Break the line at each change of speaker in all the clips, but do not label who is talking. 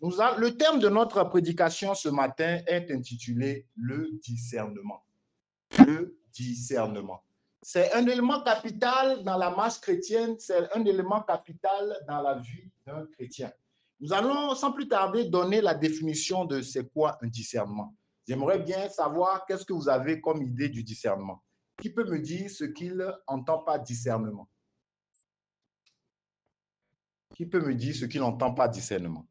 Le thème de notre prédication ce matin est intitulé « Le discernement ». Le discernement. C'est un élément capital dans la marche chrétienne, c'est un élément capital dans la vie d'un chrétien. Nous allons sans plus tarder donner la définition de c'est quoi un discernement. J'aimerais bien savoir qu'est-ce que vous avez comme idée du discernement. Qui peut me dire ce qu'il entend par discernement? Qui peut me dire ce qu'il n'entend pas discernement?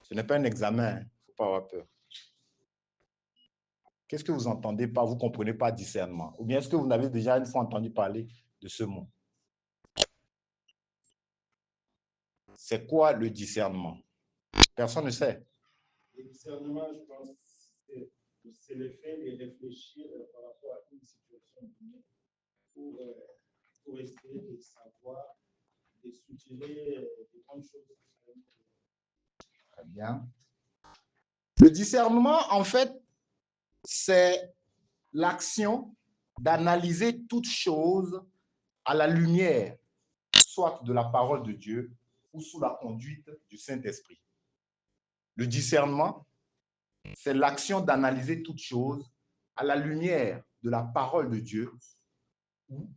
Ce n'est pas un examen, il ne faut pas avoir peur. Qu'est-ce que vous entendez par, vous ne comprenez pas discernement? Ou bien est-ce que vous n'avez déjà une fois entendu parler de ce mot? C'est quoi le discernement? Personne ne sait.
Le discernement, je pense, c'est le fait de réfléchir par rapport à une situation donnée pour essayer de savoir, de soutirer des bonnes choses.
Très bien. Le discernement, en fait, c'est l'action d'analyser toute chose à la lumière, soit de la parole de Dieu ou sous la conduite du Saint-Esprit. Le discernement, c'est l'action d'analyser toute chose à la lumière de la parole de Dieu ou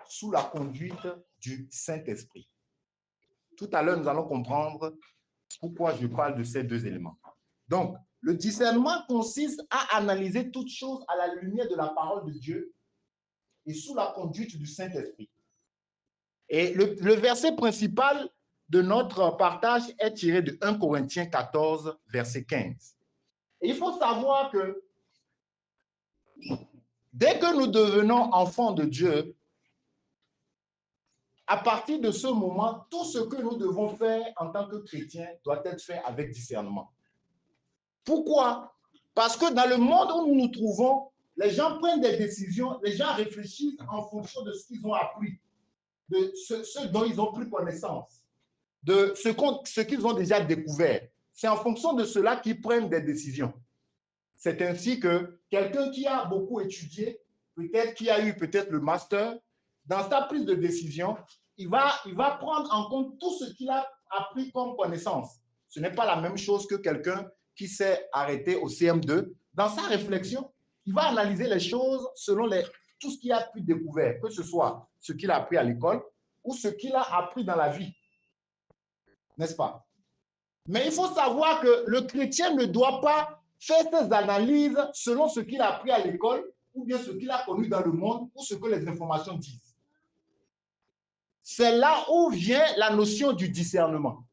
sous la conduite du Saint-Esprit. Tout à l'heure, nous allons comprendre pourquoi je parle de ces deux éléments. Donc, le discernement consiste à analyser toute chose à la lumière de la parole de Dieu et sous la conduite du Saint-Esprit. Et le verset principal de notre partage est tiré de 1 Corinthiens 14, verset 15. Et il faut savoir que dès que nous devenons enfants de Dieu, à partir de ce moment, tout ce que nous devons faire en tant que chrétiens doit être fait avec discernement. Pourquoi? Parce que dans le monde où nous nous trouvons, les gens prennent des décisions, les gens réfléchissent en fonction de ce qu'ils ont appris, de ce dont ils ont pris connaissance, de ce qu'ils ont déjà découvert. C'est en fonction de cela qu'ils prennent des décisions. C'est ainsi que quelqu'un qui a beaucoup étudié, peut-être qui a eu peut-être le master, dans sa prise de décision, il va prendre en compte tout ce qu'il a appris comme connaissance. Ce n'est pas la même chose que quelqu'un qui s'est arrêté au CM2. Dans sa réflexion, il va analyser les choses selon tout ce qu'il a pu découvrir, que ce soit ce qu'il a appris à l'école ou ce qu'il a appris dans la vie. N'est-ce pas? Mais il faut savoir que le chrétien ne doit pas faire ses analyses selon ce qu'il a appris à l'école ou bien ce qu'il a connu dans le monde ou ce que les informations disent. C'est là où vient la notion du discernement.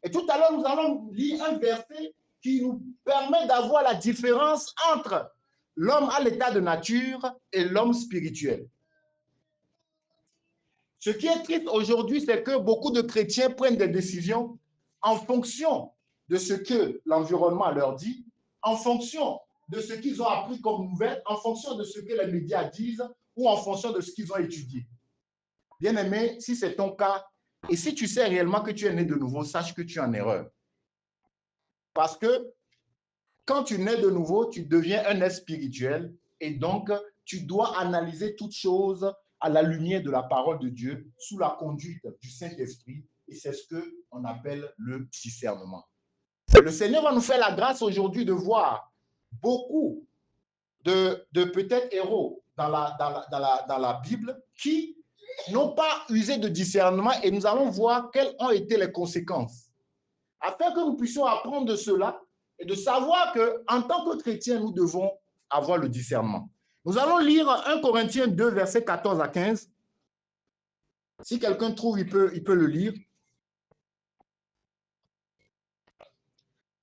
Et tout à l'heure, nous allons lire un verset qui nous permet d'avoir la différence entre l'homme à l'état de nature et l'homme spirituel. Ce qui est triste aujourd'hui, c'est que beaucoup de chrétiens prennent des décisions en fonction de ce que l'environnement leur dit, en fonction de ce qu'ils ont appris comme nouvelle, en fonction de ce que les médias disent ou en fonction de ce qu'ils ont étudié. Bien-aimé, si c'est ton cas, et si tu sais réellement que tu es né de nouveau, sache que tu es en erreur. Parce que quand tu nais de nouveau, tu deviens un être spirituel et donc tu dois analyser toutes choses à la lumière de la parole de Dieu sous la conduite du Saint-Esprit et c'est ce qu'on appelle le discernement. Le Seigneur va nous faire la grâce aujourd'hui de voir beaucoup de peut-être héros dans la Bible qui n'ont pas usé de discernement et nous allons voir quelles ont été les conséquences. Afin que nous puissions apprendre de cela et de savoir qu'en tant que chrétiens, nous devons avoir le discernement. Nous allons lire 1 Corinthiens 2, versets 14 à 15. Si quelqu'un trouve, il peut le lire.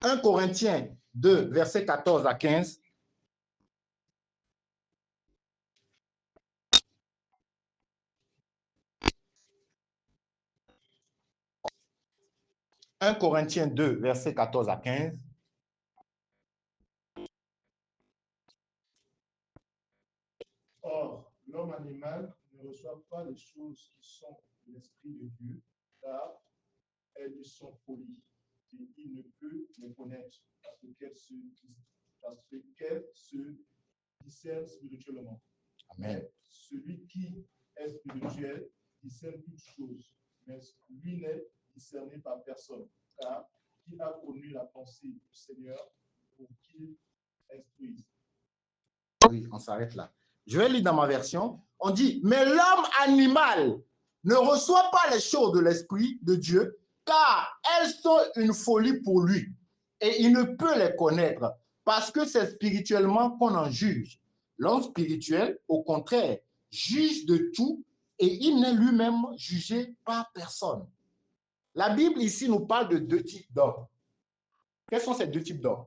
1 Corinthiens 2, versets 14 à 15. « 1 Corinthiens 2, versets 14 à 15.
Or, l'homme animal ne reçoit pas les choses qui sont de l'Esprit de Dieu, car elles lui sont folies, et il ne peut les connaître parce qu'elles se discernent spirituellement.
Amen.
Celui qui est spirituel discerne toutes choses, mais lui n'est discerné par personne, car qui a connu la pensée du Seigneur pour qu'il instruise.
Oui, on s'arrête là. Je vais lire dans ma version. On dit, mais l'homme animal ne reçoit pas les choses de l'Esprit de Dieu, car elles sont une folie pour lui. Et il ne peut les connaître, parce que c'est spirituellement qu'on en juge. L'homme spirituel, au contraire, juge de tout, et il n'est lui-même jugé par personne. La Bible ici nous parle de deux types d'hommes. Quels sont ces deux types d'hommes?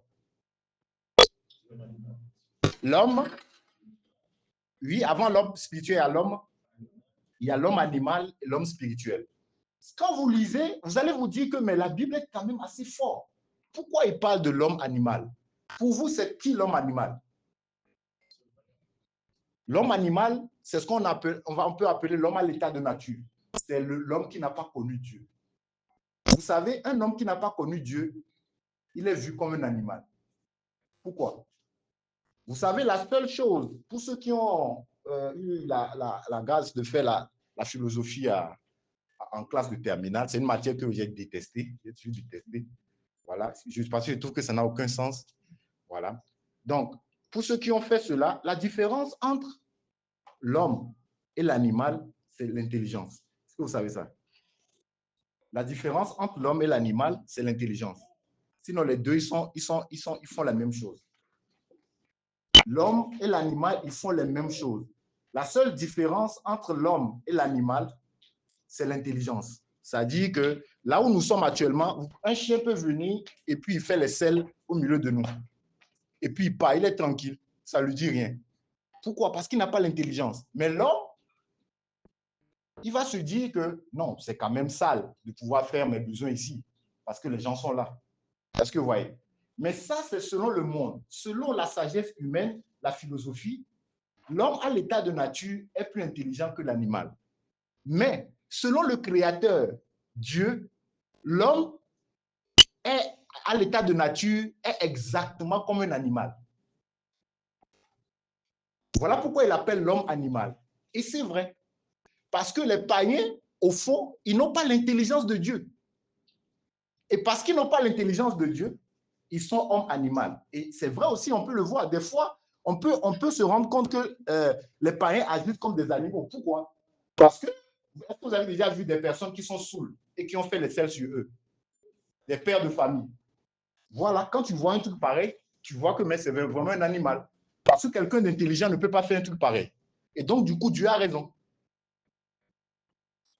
L'homme, oui, avant l'homme spirituel et l'homme, il y a l'homme animal et l'homme spirituel. Quand vous lisez, vous allez vous dire que mais la Bible est quand même assez forte. Pourquoi il parle de l'homme animal? Pour vous, c'est qui l'homme animal? L'homme animal, c'est ce qu'on appelle, on peut appeler l'homme à l'état de nature. C'est l'homme qui n'a pas connu Dieu. Vous savez, un homme qui n'a pas connu Dieu, il est vu comme un animal. Pourquoi? Vous savez, la seule chose, pour ceux qui ont eu la grâce de faire la philosophie en classe de terminale, c'est une matière que j'ai détestée. J'ai toujours détesté. Voilà. Parce que je trouve que ça n'a aucun sens. Voilà. Donc, pour ceux qui ont fait cela, la différence entre l'homme et l'animal, c'est l'intelligence. Est-ce que vous savez ça? La différence entre l'homme et l'animal, c'est l'intelligence. Sinon, les deux, ils font la même chose. L'homme et l'animal, ils font les mêmes choses. La seule différence entre l'homme et l'animal, c'est l'intelligence. C'est-à-dire que là où nous sommes actuellement, un chien peut venir et puis il fait les selles au milieu de nous. Et puis il part, il est tranquille. Ça ne lui dit rien. Pourquoi? Parce qu'il n'a pas l'intelligence. Mais l'homme, il va se dire que non, c'est quand même sale de pouvoir faire mes besoins ici. Parce que les gens sont là. Est-ce que vous voyez? Mais ça, c'est selon le monde. Selon la sagesse humaine, la philosophie, l'homme à l'état de nature est plus intelligent que l'animal. Mais selon le Créateur, Dieu, l'homme est à l'état de nature est exactement comme un animal. Voilà pourquoi il appelle l'homme animal. Et c'est vrai. Parce que les païens, au fond, ils n'ont pas l'intelligence de Dieu. Et parce qu'ils n'ont pas l'intelligence de Dieu, ils sont hommes animaux. Et c'est vrai aussi, on peut le voir. Des fois, on peut se rendre compte que les païens agissent comme des animaux. Pourquoi? Parce que, est-ce que vous avez déjà vu des personnes qui sont saoules et qui ont fait les selles sur eux? Des pères de famille. Voilà, quand tu vois un truc pareil, tu vois que c'est vraiment un animal. Parce que quelqu'un d'intelligent ne peut pas faire un truc pareil. Et donc, du coup, Dieu a raison.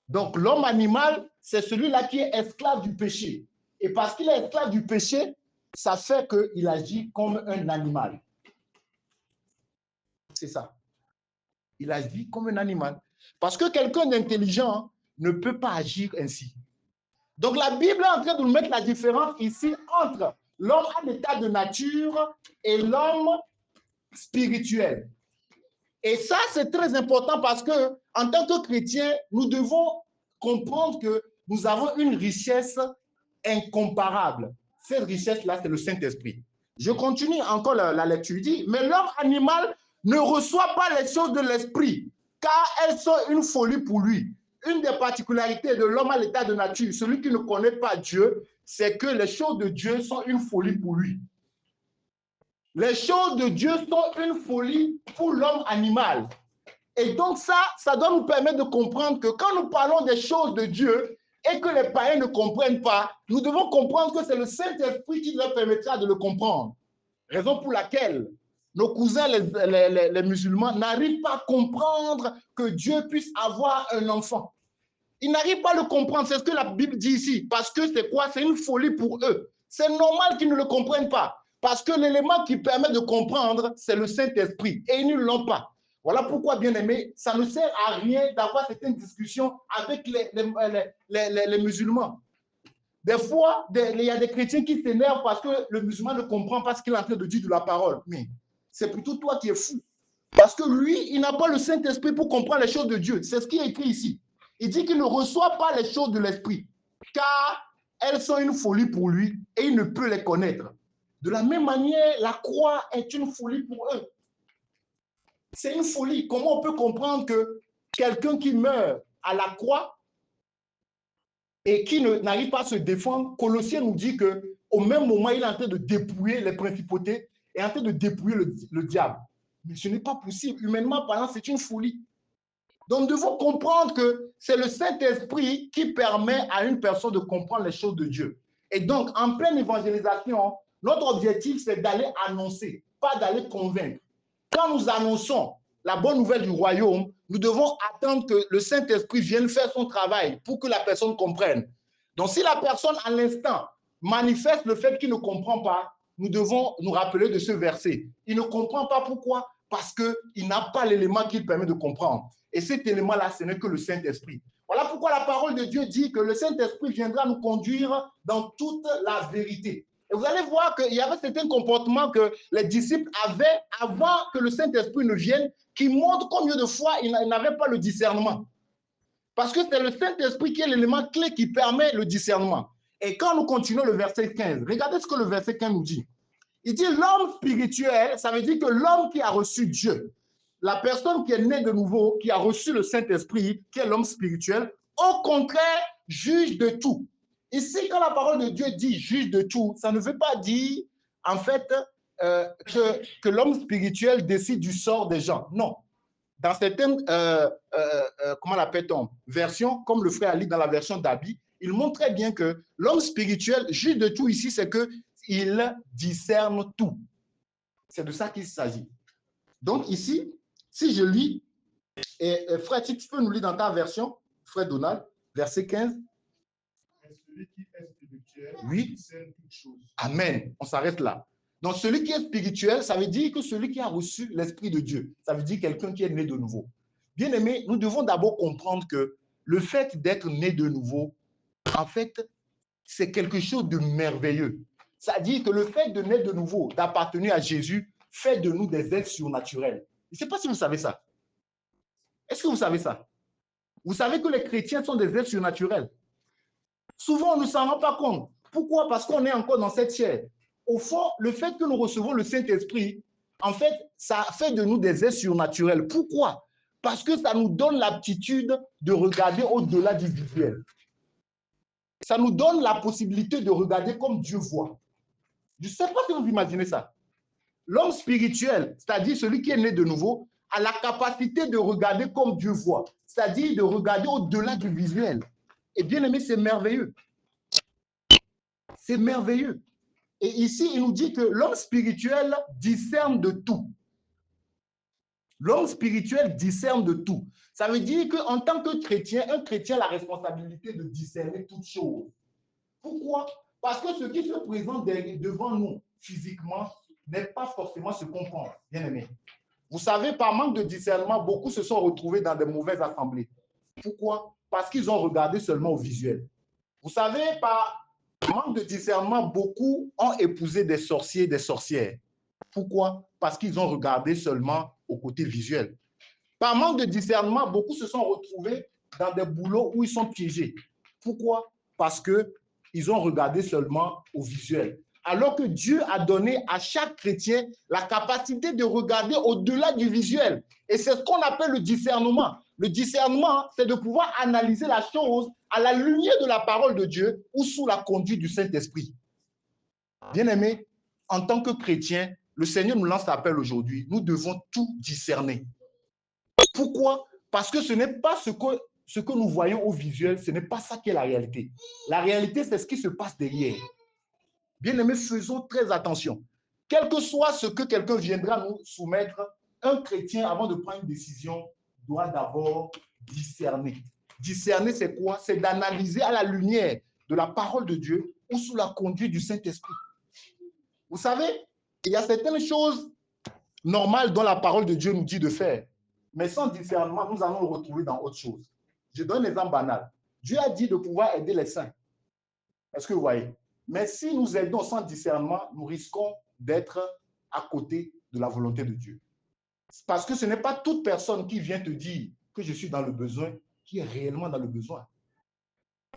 Donc, l'homme animal, c'est celui-là qui est esclave du péché. Et parce qu'il est esclave du péché, ça fait qu'il agit comme un animal. C'est ça. Il agit comme un animal. Parce que quelqu'un d'intelligent ne peut pas agir ainsi. Donc, la Bible est en train de nous mettre la différence ici entre l'homme à l'état de nature et l'homme spirituel. Et ça, c'est très important parce que, en tant que chrétiens, nous devons comprendre que nous avons une richesse incomparable. Cette richesse-là, c'est le Saint-Esprit. Je continue encore la lecture. Il dit, mais l'homme animal ne reçoit pas les choses de l'esprit, car elles sont une folie pour lui. Une des particularités de l'homme à l'état de nature, celui qui ne connaît pas Dieu, c'est que les choses de Dieu sont une folie pour lui. Les choses de Dieu sont une folie pour l'homme animal. Et donc ça doit nous permettre de comprendre que quand nous parlons des choses de Dieu et que les païens ne comprennent pas, nous devons comprendre que c'est le Saint-Esprit qui leur permettra de le comprendre. Raison pour laquelle nos cousins, les musulmans, n'arrivent pas à comprendre que Dieu puisse avoir un enfant. Ils n'arrivent pas à le comprendre, c'est ce que la Bible dit ici. Parce que c'est quoi? C'est une folie pour eux. C'est normal qu'ils ne le comprennent pas. Parce que l'élément qui permet de comprendre, c'est le Saint-Esprit. Et ils ne l'ont pas. Voilà pourquoi, bien aimé, ça ne sert à rien d'avoir certaines discussions avec les musulmans. Des fois, il y a des chrétiens qui s'énervent parce que le musulman ne comprend pas ce qu'il est en train de dire de la parole. Mais c'est plutôt toi qui es fou. Parce que lui, il n'a pas le Saint-Esprit pour comprendre les choses de Dieu. C'est ce qui est écrit ici. Il dit qu'il ne reçoit pas les choses de l'Esprit, car elles sont une folie pour lui et il ne peut les connaître. De la même manière, la croix est une folie pour eux. C'est une folie. Comment on peut comprendre que quelqu'un qui meurt à la croix et qui n'arrive pas à se défendre, Colossiens nous dit qu'au même moment, il est en train de dépouiller les principautés et en train de dépouiller le diable. Mais ce n'est pas possible. Humainement parlant, c'est une folie. Donc, nous devons comprendre que c'est le Saint-Esprit qui permet à une personne de comprendre les choses de Dieu. Et donc, en pleine évangélisation, notre objectif, c'est d'aller annoncer, pas d'aller convaincre. Quand nous annonçons la bonne nouvelle du royaume, nous devons attendre que le Saint-Esprit vienne faire son travail pour que la personne comprenne. Donc, si la personne, à l'instant, manifeste le fait qu'il ne comprend pas, nous devons nous rappeler de ce verset. Il ne comprend pas pourquoi? Parce qu'il n'a pas l'élément qui permet de comprendre. Et cet élément-là, ce n'est que le Saint-Esprit. Voilà pourquoi la parole de Dieu dit que le Saint-Esprit viendra nous conduire dans toute la vérité. Et vous allez voir qu'il y avait certains comportements que les disciples avaient avant que le Saint-Esprit ne vienne, qui montrent combien de fois ils n'avaient pas le discernement. Parce que c'est le Saint-Esprit qui est l'élément clé qui permet le discernement. Et quand nous continuons le verset 15, regardez ce que le verset 15 nous dit. Il dit l'homme spirituel, ça veut dire que l'homme qui a reçu Dieu, la personne qui est née de nouveau, qui a reçu le Saint-Esprit, qui est l'homme spirituel, au contraire, juge de tout. Ici, quand la parole de Dieu dit juge de tout, ça ne veut pas dire, en fait, que l'homme spirituel décide du sort des gens. Non. Dans certaines, comment l'appelle-t-on, versions, comme le frère Ali dans la version d'Abi, il montre très bien que l'homme spirituel, juge de tout ici, c'est qu'il discerne tout. C'est de ça qu'il s'agit. Donc ici, si je lis, et frère, si tu peux nous lire dans ta version, frère Donald, verset 15.
Celui qui est spirituel,
oui.
discerne toutes choses.
Amen. On s'arrête là. Donc celui qui est spirituel, ça veut dire que celui qui a reçu l'Esprit de Dieu, ça veut dire quelqu'un qui est né de nouveau. Bien aimé, nous devons d'abord comprendre que le fait d'être né de nouveau, en fait, c'est quelque chose de merveilleux. C'est-à-dire que le fait de naître de nouveau, d'appartenir à Jésus, fait de nous des êtres surnaturels. Je ne sais pas si vous savez ça. Est-ce que vous savez ça? Vous savez que les chrétiens sont des êtres surnaturels. Souvent, on ne s'en rend pas compte. Pourquoi? Parce qu'on est encore dans cette chair. Au fond, le fait que nous recevons le Saint-Esprit, en fait, ça fait de nous des êtres surnaturels. Pourquoi? Parce que ça nous donne l'aptitude de regarder au-delà du visuel. Ça nous donne la possibilité de regarder comme Dieu voit. Je ne sais pas si vous imaginez ça. L'homme spirituel, c'est-à-dire celui qui est né de nouveau, a la capacité de regarder comme Dieu voit, c'est-à-dire de regarder au-delà du visuel. Et bien aimé, c'est merveilleux. C'est merveilleux. Et ici, il nous dit que l'homme spirituel discerne de tout. L'homme spirituel discerne de tout. Ça veut dire qu'en tant que chrétien, un chrétien a la responsabilité de discerner toutes choses. Pourquoi? Parce que ce qui se présente devant nous physiquement n'est pas forcément ce qu'on pense, bien aimé. Vous savez, par manque de discernement, beaucoup se sont retrouvés dans de mauvaises assemblées. Pourquoi? Parce qu'ils ont regardé seulement au visuel. Vous savez, par manque de discernement, beaucoup ont épousé des sorciers, des sorcières. Pourquoi? Parce qu'ils ont regardé seulement au côté visuel. Par manque de discernement, beaucoup se sont retrouvés dans des boulots où ils sont piégés. Pourquoi? Parce qu'ils ont regardé seulement au visuel. Alors que Dieu a donné à chaque chrétien la capacité de regarder au-delà du visuel. Et c'est ce qu'on appelle le discernement. Le discernement, c'est de pouvoir analyser la chose à la lumière de la parole de Dieu ou sous la conduite du Saint-Esprit. Bien-aimés, en tant que chrétiens, le Seigneur nous lance l'appel aujourd'hui. Nous devons tout discerner. Pourquoi? Parce que ce n'est pas ce que nous voyons au visuel, ce n'est pas ça qui est la réalité. La réalité, c'est ce qui se passe derrière. Bien-aimés, faisons très attention. Quel que soit ce que quelqu'un viendra nous soumettre, un chrétien, avant de prendre une décision, doit d'abord discerner. Discerner, c'est quoi? C'est d'analyser à la lumière de la parole de Dieu ou sous la conduite du Saint-Esprit. Vous savez, il y a certaines choses normales dont la parole de Dieu nous dit de faire. Mais sans discernement, nous allons le retrouver dans autre chose. Je donne un exemple banal. Dieu a dit de pouvoir aider les saints. Est-ce que vous voyez? Mais si nous aidons sans discernement, nous risquons d'être à côté de la volonté de Dieu. Parce que ce n'est pas toute personne qui vient te dire que je suis dans le besoin qui est réellement dans le besoin.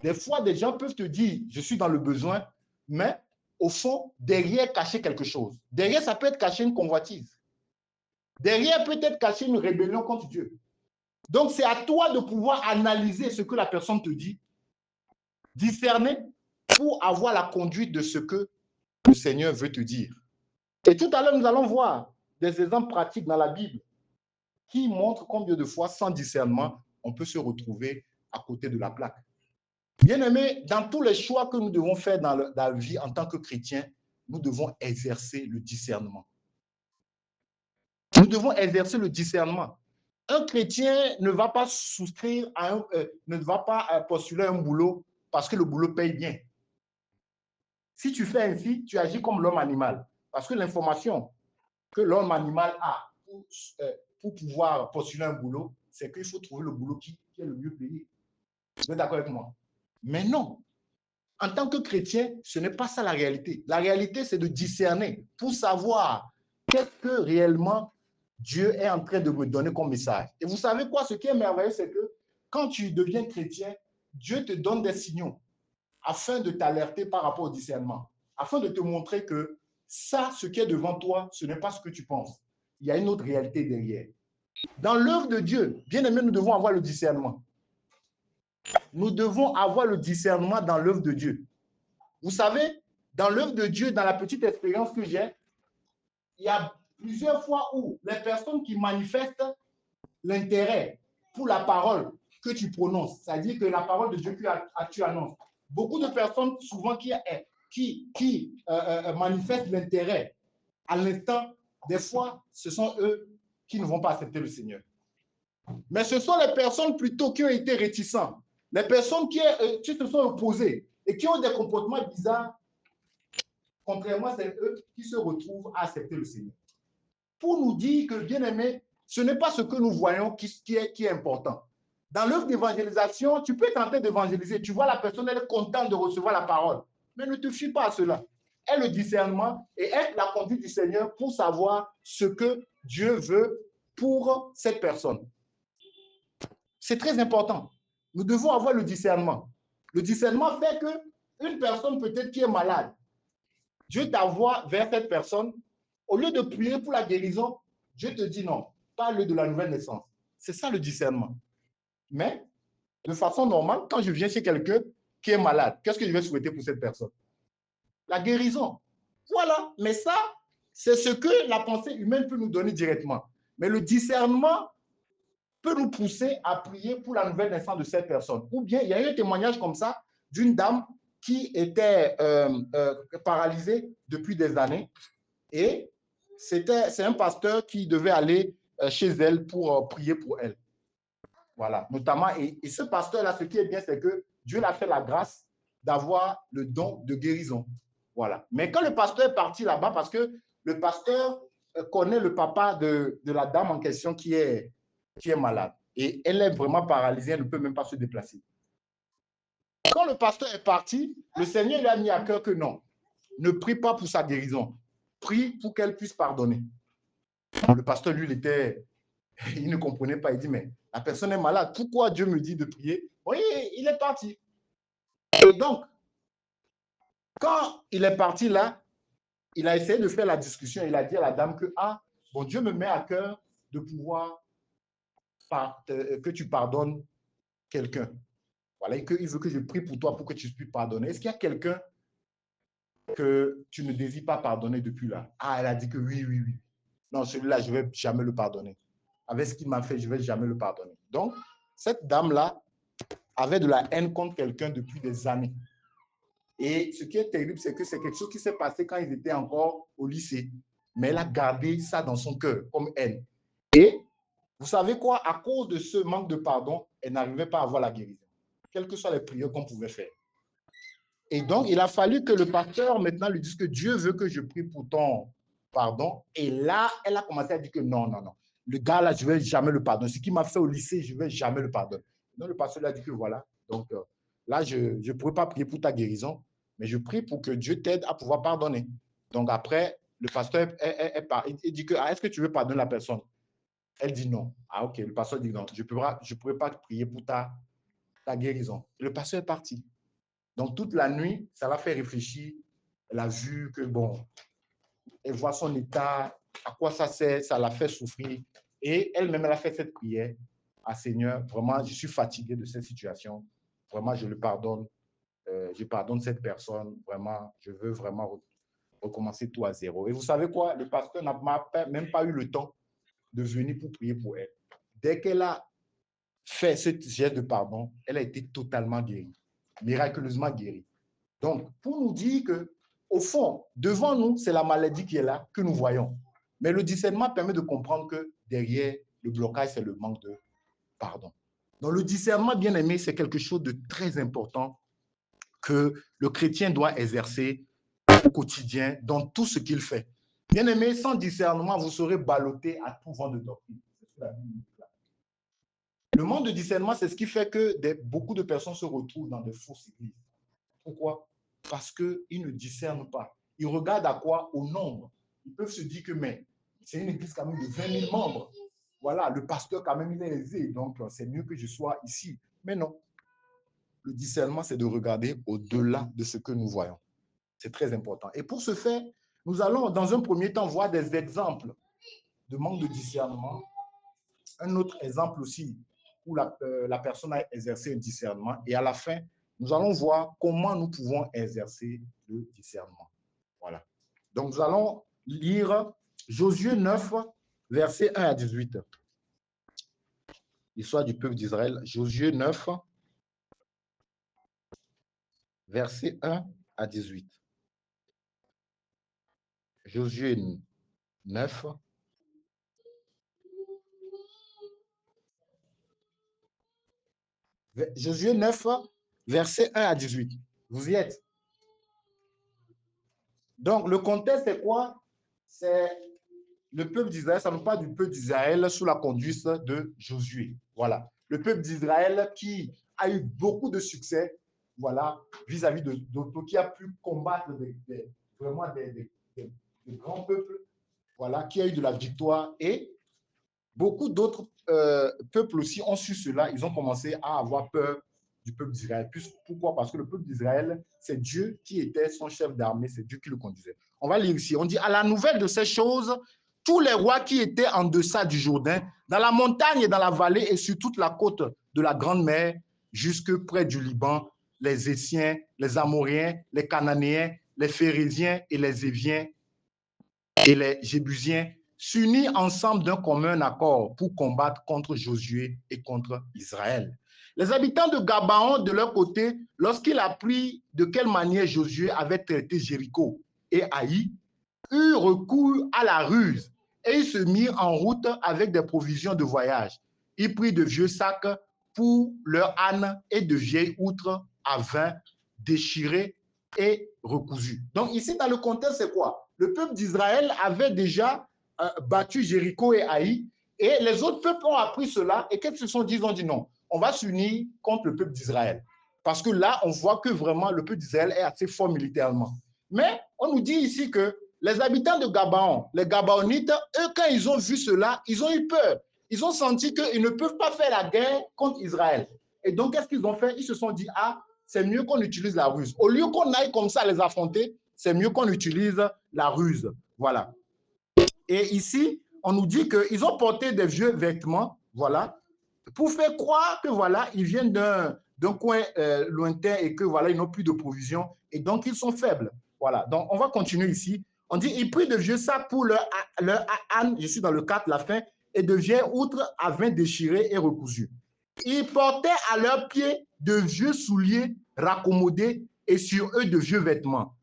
Des fois, des gens peuvent te dire je suis dans le besoin, mais au fond, derrière, cacher quelque chose. Derrière, ça peut être caché une convoitise. Derrière, peut-être caché une rébellion contre Dieu. Donc, c'est à toi de pouvoir analyser ce que la personne te dit Discerner pour avoir la conduite de ce que le Seigneur veut te dire. Et tout à l'heure, nous allons voir des exemples pratiques dans la Bible qui montrent combien de fois, sans discernement, on peut se retrouver à côté de la plaque. Bien-aimés, dans tous les choix que nous devons faire dans la vie en tant que chrétiens, nous devons exercer le discernement. Nous devons exercer le discernement. Un chrétien ne va pas souscrire ne va pas postuler un boulot parce que le boulot paye bien. Si tu fais ainsi, tu agis comme l'homme animal. Parce que l'information que l'homme animal a pour pouvoir postuler un boulot, c'est qu'il faut trouver le boulot qui est le mieux payé. Vous êtes d'accord avec moi? Mais non. En tant que chrétien, ce n'est pas ça la réalité. La réalité, c'est de discerner pour savoir qu'est-ce que réellement Dieu est en train de me donner comme message. Et vous savez quoi? Ce qui est merveilleux, c'est que quand tu deviens chrétien, Dieu te donne des signaux afin de t'alerter par rapport au discernement, afin de te montrer que ça, ce qui est devant toi, ce n'est pas ce que tu penses. Il y a une autre réalité derrière. Dans l'œuvre de Dieu, bien aimé, nous devons avoir le discernement. Nous devons avoir le discernement dans l'œuvre de Dieu. Vous savez, dans l'œuvre de Dieu, dans la petite expérience que j'ai, il y a plusieurs fois où les personnes qui manifestent l'intérêt pour la parole que tu prononces, c'est-à-dire que la parole de Dieu que tu annonces, beaucoup de personnes souvent qui manifestent l'intérêt à l'instant, des fois, ce sont eux qui ne vont pas accepter le Seigneur. Mais ce sont les personnes plutôt qui ont été réticents, les personnes qui se sont opposées et qui ont des comportements bizarres. Contrairement, c'est eux qui se retrouvent à accepter le Seigneur. Pour nous dire que, bien aimé, ce n'est pas ce que nous voyons qui est important. Dans l'œuvre d'évangélisation, tu peux tenter d'évangéliser. Tu vois la personne, elle est contente de recevoir la parole. Mais ne te fie pas à cela. Aie le discernement et aie la conduite du Seigneur pour savoir ce que Dieu veut pour cette personne. C'est très important. Nous devons avoir le discernement. Le discernement fait qu'une personne peut-être qui est malade, Dieu t'envoie vers cette personne, au lieu de prier pour la guérison, Dieu te dit non, parle de la nouvelle naissance. C'est ça le discernement. Mais, de façon normale, quand je viens chez quelqu'un qui est malade, qu'est-ce que je vais souhaiter pour cette personne? La guérison. Voilà. Mais ça, c'est ce que la pensée humaine peut nous donner directement. Mais le discernement peut nous pousser à prier pour la nouvelle naissance de cette personne. Ou bien, il y a eu un témoignage comme ça d'une dame qui était paralysée depuis des années. Et c'est un pasteur qui devait aller chez elle pour prier pour elle. Voilà, notamment, et ce pasteur-là, ce qui est bien, c'est que Dieu l'a fait la grâce d'avoir le don de guérison. Voilà. Mais quand le pasteur est parti là-bas, parce que le pasteur connaît le papa de la dame en question qui est malade. Et elle est vraiment paralysée, elle ne peut même pas se déplacer. Quand le pasteur est parti, le Seigneur lui a mis à cœur que non, ne prie pas pour sa guérison, prie pour qu'elle puisse pardonner. Le pasteur, lui, il ne comprenait pas. Il dit, mais la personne est malade. Pourquoi Dieu me dit de prier? Oui, il est parti. Et donc, quand il est parti là, il a essayé de faire la discussion. Il a dit à la dame que, bon, Dieu me met à cœur de pouvoir que tu pardonnes quelqu'un. Voilà, et qu'il veut que je prie pour toi pour que tu puisses pardonner. Est-ce qu'il y a quelqu'un que tu ne désires pas pardonner depuis là? Elle a dit que oui, oui, oui. Non, celui-là, je ne vais jamais le pardonner. Avec ce qu'il m'a fait, je ne vais jamais le pardonner. Donc, cette dame-là avait de la haine contre quelqu'un depuis des années. Et ce qui est terrible, c'est que c'est quelque chose qui s'est passé quand ils étaient encore au lycée. Mais elle a gardé ça dans son cœur, comme haine. Et vous savez quoi? À cause de ce manque de pardon, elle n'arrivait pas à avoir la guérison, quelles que soient les prières qu'on pouvait faire. Et donc, il a fallu que le pasteur maintenant lui dise que Dieu veut que je prie pour ton pardon. Et là, elle a commencé à dire que non, non, non. Le gars là, je ne vais jamais le pardonner. Ce qu'il m'a fait au lycée, je ne vais jamais le pardonner. Donc, le pasteur lui a dit que voilà. Donc, là, je ne pourrais pas prier pour ta guérison, mais je prie pour que Dieu t'aide à pouvoir pardonner. Donc, après, le pasteur il dit que, est-ce que tu veux pardonner la personne? Elle dit non. Ok. Le pasteur dit non. Je ne pourrais pas prier pour ta guérison. Et le pasteur est parti. Donc, toute la nuit, ça l'a fait réfléchir. Elle a vu que, bon, elle voit son état, à quoi ça sert, ça l'a fait souffrir. Et elle-même, elle a fait cette prière. Seigneur, vraiment, je suis fatigué de cette situation. Vraiment, je le pardonne je pardonne cette personne, vraiment, je veux vraiment recommencer tout à zéro. Et vous savez quoi? Le pasteur n'a même pas eu le temps de venir pour prier pour elle. Dès qu'elle a fait ce geste de pardon, elle a été totalement guérie, miraculeusement guérie. Donc, pour nous dire que, au fond, devant nous, c'est la maladie qui est là, que nous voyons. Mais le discernement permet de comprendre que derrière le blocage, c'est le manque de pardon. Donc, le discernement, bien aimé, c'est quelque chose de très important que le chrétien doit exercer au quotidien dans tout ce qu'il fait. Bien aimé, sans discernement, vous serez ballotté à tout vent de doctrine. C'est ce que la Bible dit là. Le manque de discernement, c'est ce qui fait que beaucoup de personnes se retrouvent dans de fausses églises. Pourquoi? Parce qu'ils ne discernent pas. Ils regardent à quoi? Au nombre. Ils peuvent se dire que, mais c'est une église quand même de 20 000 membres. Voilà, le pasteur quand même, il est aisé, donc c'est mieux que je sois ici. Mais non. Le discernement, c'est de regarder au-delà de ce que nous voyons. C'est très important. Et pour ce faire, nous allons dans un premier temps voir des exemples de manque de discernement. Un autre exemple aussi où la personne a exercé un discernement. Et à la fin, nous allons voir comment nous pouvons exercer le discernement. Voilà. Donc, nous allons lire Josué 9, versets 1 à 18. L'histoire du peuple d'Israël. Josué 9, versets 1 à 18. Josué 9. Josué 9, versets 1 à 18. Vous y êtes? Donc, le contexte, c'est quoi? C'est le peuple d'Israël, ça nous parle du peuple d'Israël sous la conduite de Josué. Voilà. Le peuple d'Israël qui a eu beaucoup de succès, voilà, vis-à-vis d'autres, qui a pu combattre vraiment des grands peuples, voilà, qui a eu de la victoire. Et beaucoup d'autres peuples aussi ont su cela. Ils ont commencé à avoir peur du peuple d'Israël. Pourquoi? Parce que le peuple d'Israël, c'est Dieu qui était son chef d'armée, c'est Dieu qui le conduisait. On va lire ici. On dit, à la nouvelle de ces choses, tous les rois qui étaient en deçà du Jourdain, dans la montagne et dans la vallée et sur toute la côte de la Grande Mer, jusque près du Liban, les Essiens, les Amoréens, les Cananéens, les Phérésiens et les Éviens et les Jébusiens, s'unirent ensemble d'un commun accord pour combattre contre Josué et contre Israël. Les habitants de Gabaon, de leur côté, lorsqu'ils apprirent de quelle manière Josué avait traité Jéricho et Haï, eurent recours à la ruse et ils se mirent en route avec des provisions de voyage. Ils prirent de vieux sacs pour leurs ânes et de vieilles outres à vin déchirées et recousues. Donc ici, dans le contexte, c'est quoi? Le peuple d'Israël avait déjà battu Jéricho et Haï, et les autres peuples ont appris cela, et qu'est-ce qu'ils se sont dit? Ils ont dit non, on va s'unir contre le peuple d'Israël. Parce que là, on voit que vraiment le peuple d'Israël est assez fort militairement. Mais on nous dit ici que les habitants de Gabaon, les Gabaonites, eux, quand ils ont vu cela, ils ont eu peur. Ils ont senti qu'ils ne peuvent pas faire la guerre contre Israël. Et donc, qu'est-ce qu'ils ont fait? Ils se sont dit, ah, c'est mieux qu'on utilise la ruse. Au lieu qu'on aille comme ça les affronter, c'est mieux qu'on utilise la ruse. Voilà. Et ici, on nous dit qu'ils ont porté des vieux vêtements, voilà, pour faire croire que, voilà, ils viennent d'un coin lointain et que, voilà, ils n'ont plus de provisions et donc ils sont faibles. Voilà. Donc, on va continuer ici. On dit, ils prient de vieux sacs pour leur âne, je suis dans le 4, la fin, et de vieilles outres à vin déchirés et recousus. Ils portaient à leurs pieds de vieux souliers raccommodés et sur eux de vieux vêtements.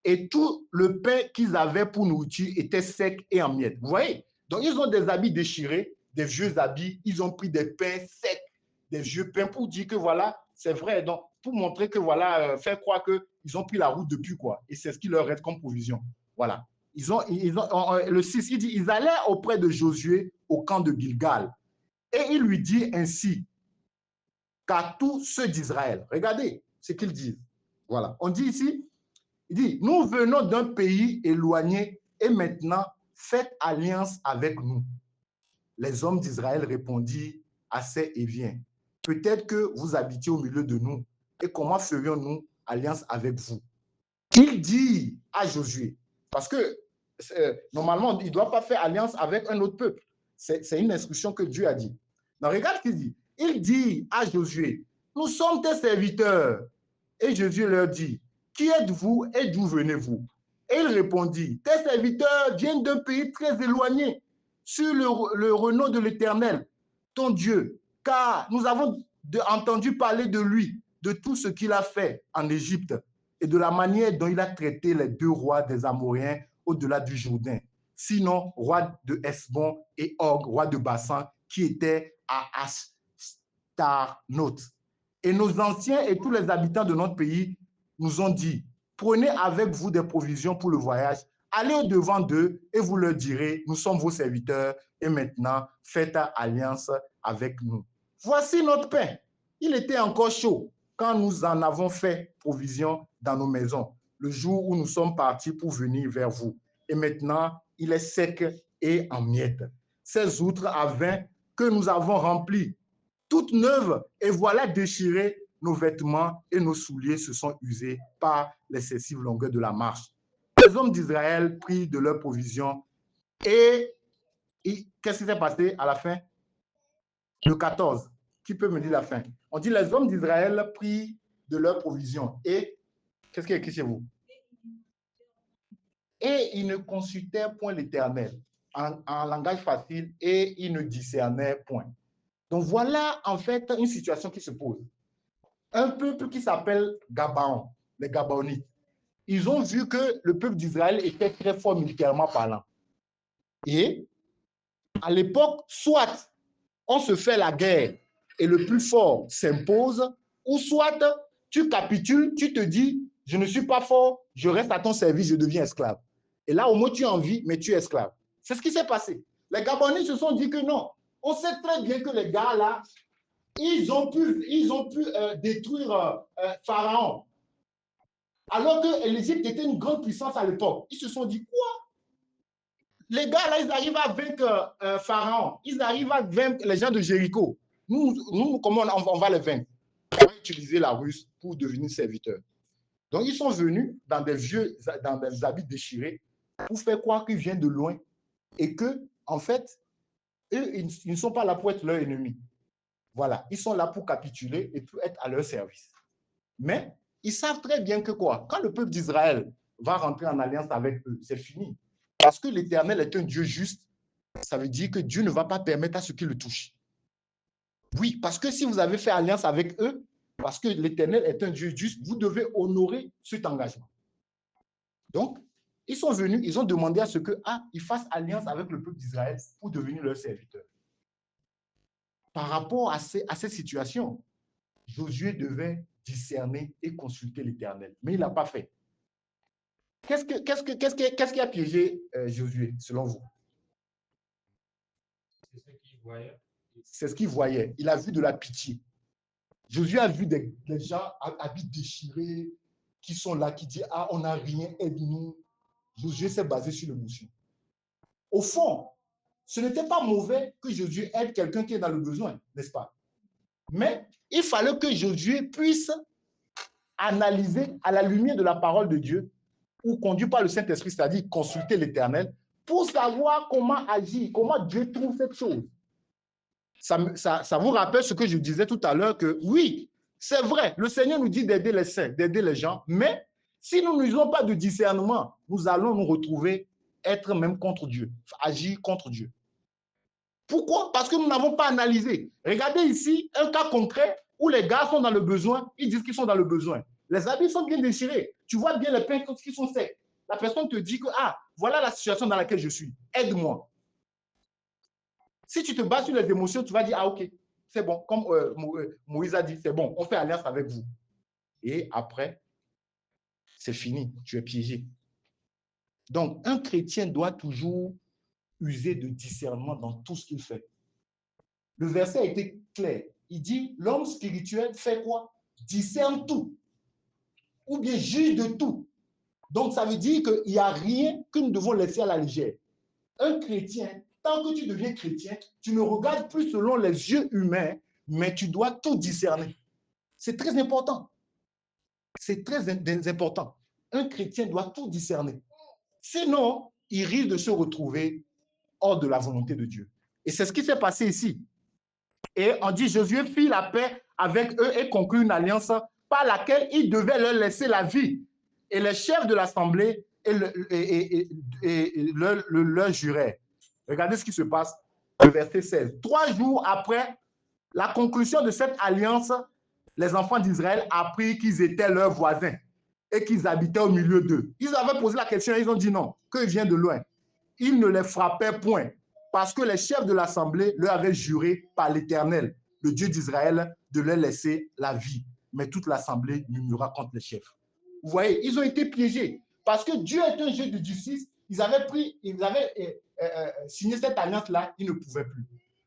Et tout le pain qu'ils avaient pour nourriture était sec et en miettes. Vous voyez? Donc, ils ont des habits déchirés, des vieux habits, ils ont pris des pains secs, des vieux pains pour dire que voilà, c'est vrai. Donc, pour montrer que voilà, faire croire qu'ils ont pris la route depuis quoi. Et c'est ce qui leur reste comme provision. Voilà. Le 6, il dit, ils allaient auprès de Josué au camp de Gilgal. Et il lui dit ainsi qu'à tous ceux d'Israël. Regardez ce qu'ils disent. Voilà. On dit ici, il dit, nous venons d'un pays éloigné et maintenant faites alliance avec nous. Les hommes d'Israël répondirent assez et viens. Peut-être que vous habitiez au milieu de nous et comment ferions-nous alliance avec vous? Il dit à Josué, parce que normalement, il ne doit pas faire alliance avec un autre peuple. C'est une instruction que Dieu a dit. Donc, regarde ce qu'il dit. Il dit à Josué, nous sommes tes serviteurs. Et Jésus leur dit, qui êtes-vous et d'où venez-vous? Et il répondit, tes serviteurs viennent d'un pays très éloigné, sur le renom de l'Éternel, ton Dieu, car nous avons entendu parler de lui, de tout ce qu'il a fait en Égypte et de la manière dont il a traité les deux rois des Amoréens au-delà du Jourdain. Sinon, roi de Hesbon et Og, roi de Bassan, qui était à Astarnoth. Et nos anciens et tous les habitants de notre pays nous ont dit, prenez avec vous des provisions pour le voyage, allez au-devant d'eux et vous leur direz, nous sommes vos serviteurs et maintenant faites alliance avec nous. Voici notre pain. Il était encore chaud quand nous en avons fait provision dans nos maisons, le jour où nous sommes partis pour venir vers vous. Et maintenant, il est sec et en miettes. Ces outres à vin que nous avons remplies, toutes neuves, et voilà déchirées, nos vêtements et nos souliers se sont usés par l'excessive longueur de la marche. Les hommes d'Israël prirent de leurs provisions et qu'est-ce qui s'est passé à la fin? Le 14. Qui peut me dire la fin? On dit les hommes d'Israël prirent de leurs provisions et qu'est-ce qui est écrit chez vous? Et ils ne consultèrent point l'Éternel en langage facile et ils ne discernaient point. Donc voilà en fait une situation qui se pose. Un peuple qui s'appelle Gabaon, les Gabaonites, ils ont vu que le peuple d'Israël était très fort militairement parlant. Et à l'époque, soit on se fait la guerre et le plus fort s'impose, ou soit tu capitules, tu te dis, je ne suis pas fort, je reste à ton service, je deviens esclave. Et là, au moins, tu as envie, mais tu es esclave. C'est ce qui s'est passé. Les Gabonites se sont dit que non. On sait très bien que les gars là, ils ont pu détruire Pharaon. Alors que l'Égypte était une grande puissance à l'époque. Ils se sont dit, quoi? Les gars là, ils arrivent à vaincre Pharaon. Ils arrivent à vaincre les gens de Jéricho. Nous comment on va les vaincre? On va utiliser la ruse pour devenir serviteurs. Donc, ils sont venus dans des habits déchirés pour faire croire qu'ils viennent de loin et que, en fait, eux, ils ne sont pas là pour être leur ennemi. Voilà, ils sont là pour capituler et pour être à leur service. Mais ils savent très bien que quoi? Quand le peuple d'Israël va rentrer en alliance avec eux, c'est fini. Parce que l'Éternel est un Dieu juste, ça veut dire que Dieu ne va pas permettre à ce qui le touche. Oui, parce que si vous avez fait alliance avec eux, parce que l'Éternel est un Dieu juste, vous devez honorer cet engagement. Donc, ils sont venus, ils ont demandé à ce qu'ils fassent alliance avec le peuple d'Israël pour devenir leur serviteur. Par rapport à cette situation, Josué devait discerner et consulter l'Éternel, mais il n'a pas fait. Qu'est-ce qui a piégé Josué, selon vous?
C'est ce qu'il voyait.
C'est ce qu'il voyait. Il a vu de la pitié. Josué a vu des gens habits déchirés qui sont là, qui disent « Ah, on n'a rien, aide-nous ». Josué s'est basé sur l'émotion. Au fond, ce n'était pas mauvais que Josué aide quelqu'un qui est dans le besoin, n'est-ce pas? Mais il fallait que Josué puisse analyser à la lumière de la parole de Dieu ou conduit par le Saint-Esprit, c'est-à-dire consulter l'Éternel, pour savoir comment agir, comment Dieu trouve cette chose. Ça vous rappelle ce que je disais tout à l'heure, que oui, c'est vrai, le Seigneur nous dit d'aider les saints, d'aider les gens, mais si nous n'usons pas de discernement, nous allons nous retrouver être même contre Dieu, agir contre Dieu. Pourquoi? Parce que nous n'avons pas analysé. Regardez ici un cas concret où les gars sont dans le besoin, ils disent qu'ils sont dans le besoin. Les habits sont bien déchirés. Tu vois bien les pains qui sont secs. La personne te dit que, ah, voilà la situation dans laquelle je suis. Aide-moi. Si tu te bases sur les émotions, tu vas dire, ah, ok, c'est bon. Comme Moïse a dit, c'est bon, on fait alliance avec vous. Et après, c'est fini, tu es piégé. Donc, un chrétien doit toujours user de discernement dans tout ce qu'il fait. Le verset a été clair. Il dit, l'homme spirituel fait quoi? Discerne tout. Ou bien juge de tout. Donc, ça veut dire qu'il n'y a rien que nous devons laisser à la légère. Un chrétien, tant que tu deviens chrétien, tu ne regardes plus selon les yeux humains, mais tu dois tout discerner. C'est très important. C'est très important. Un chrétien doit tout discerner. Sinon, il risque de se retrouver hors de la volonté de Dieu. Et c'est ce qui s'est passé ici. Et on dit, Josué fit la paix avec eux et conclut une alliance, pas par laquelle il devait leur laisser la vie. Et les chefs de l'assemblée leur juraient. Regardez ce qui se passe, le verset 16. 3 jours après la conclusion de cette alliance, les enfants d'Israël apprirent qu'ils étaient leurs voisins et qu'ils habitaient au milieu d'eux. Ils avaient posé la question et ils ont dit non, qu'ils viennent de loin. Ils ne les frappaient point parce que les chefs de l'assemblée leur avaient juré par l'Éternel, le Dieu d'Israël, de leur laisser la vie. Mais toute l'assemblée murmura contre les chefs. Vous voyez, ils ont été piégés parce que Dieu est un Dieu de justice. Ils avaient signé cette alliance-là, ils ne pouvaient plus.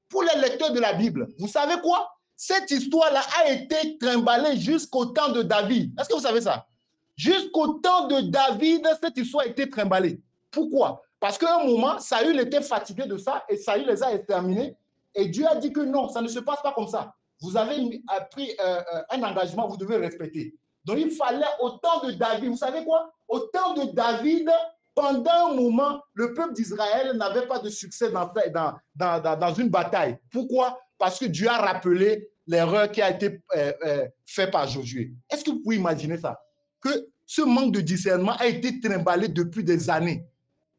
Pour les lecteurs de la Bible, vous savez quoi? Cette histoire-là a été trimballée jusqu'au temps de David. Est-ce que vous savez ça? Jusqu'au temps de David, cette histoire a été trimballée. Pourquoi? Parce qu'à un moment, Saül était fatigué de ça et Saül les a exterminés. Et Dieu a dit que non, ça ne se passe pas comme ça. Vous avez pris un engagement, vous devez respecter. Donc il fallait au temps de David, vous savez quoi? Au temps de David, pendant un moment, le peuple d'Israël n'avait pas de succès dans une bataille. Pourquoi? Parce que Dieu a rappelé l'erreur qui a été faite par Josué. Est-ce que vous pouvez imaginer ça? Que ce manque de discernement a été trimballé depuis des années.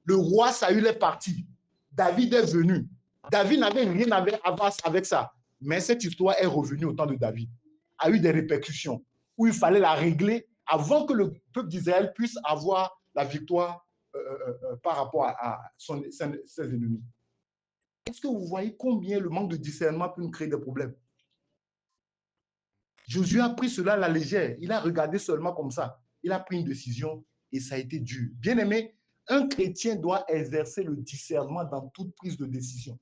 Le roi Saül est parti. David est venu. David n'avait rien à voir avec ça. Mais cette histoire est revenue au temps de David. A eu des répercussions où il fallait la régler avant que le peuple d'Israël puisse avoir la victoire par rapport à ses ennemis. Est-ce que vous voyez combien le manque de discernement peut nous créer des problèmes? Josué a pris cela à la légère. Il a regardé seulement comme ça. Il a pris une décision et ça a été dur. Bien aimé, un chrétien doit exercer le discernement dans toute prise de décision.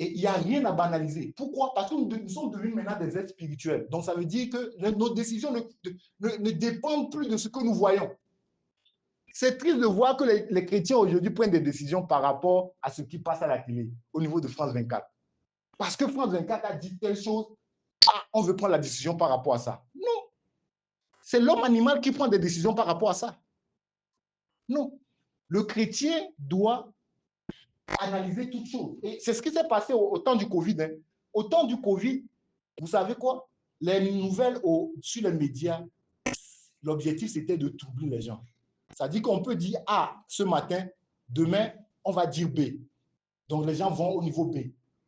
Et il n'y a rien à banaliser. Pourquoi? Parce que nous sommes devenus maintenant des êtres spirituels. Donc ça veut dire que nos décisions ne dépendent plus de ce que nous voyons. C'est triste de voir que les chrétiens aujourd'hui prennent des décisions par rapport à ce qui passe à la télé, au niveau de France 24. Parce que France 24 a dit telle chose, on veut prendre la décision par rapport à ça. Non. C'est l'homme animal qui prend des décisions par rapport à ça. Non. Le chrétien doit analyser toutes choses. Et c'est ce qui s'est passé au temps du Covid. Hein. Au temps du Covid, vous savez quoi? Les nouvelles sur les médias, l'objectif, c'était de troubler les gens. C'est-à-dire qu'on peut dire A ce matin, demain, on va dire B. Donc, les gens vont au niveau B.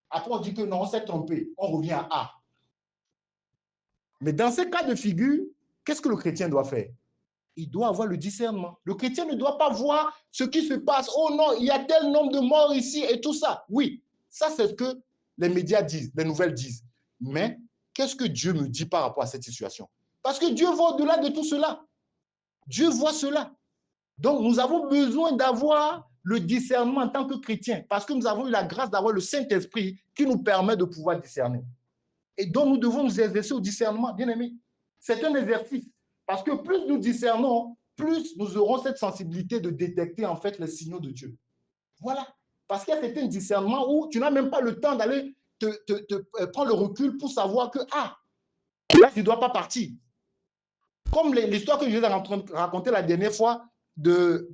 Après, on dit que non, on s'est trompé. On revient à A. Mais dans ces cas de figure, qu'est-ce que le chrétien doit faire? Il doit avoir le discernement. Le chrétien ne doit pas voir ce qui se passe. Oh non, il y a tel nombre de morts ici et tout ça. Oui, ça c'est ce que les médias disent, les nouvelles disent. Mais qu'est-ce que Dieu me dit par rapport à cette situation? Parce que Dieu va au-delà de tout cela. Dieu voit cela. Donc, nous avons besoin d'avoir le discernement en tant que chrétien parce que nous avons eu la grâce d'avoir le Saint-Esprit qui nous permet de pouvoir discerner. Et donc, nous devons nous exercer au discernement, bien aimé. C'est un exercice. Parce que plus nous discernons, plus nous aurons cette sensibilité de détecter en fait les signaux de Dieu. Voilà. Parce qu'il y a certains discernements où tu n'as même pas le temps d'aller prendre le recul pour savoir que, là, tu ne dois pas partir. Comme l'histoire que je vous ai racontée la dernière fois de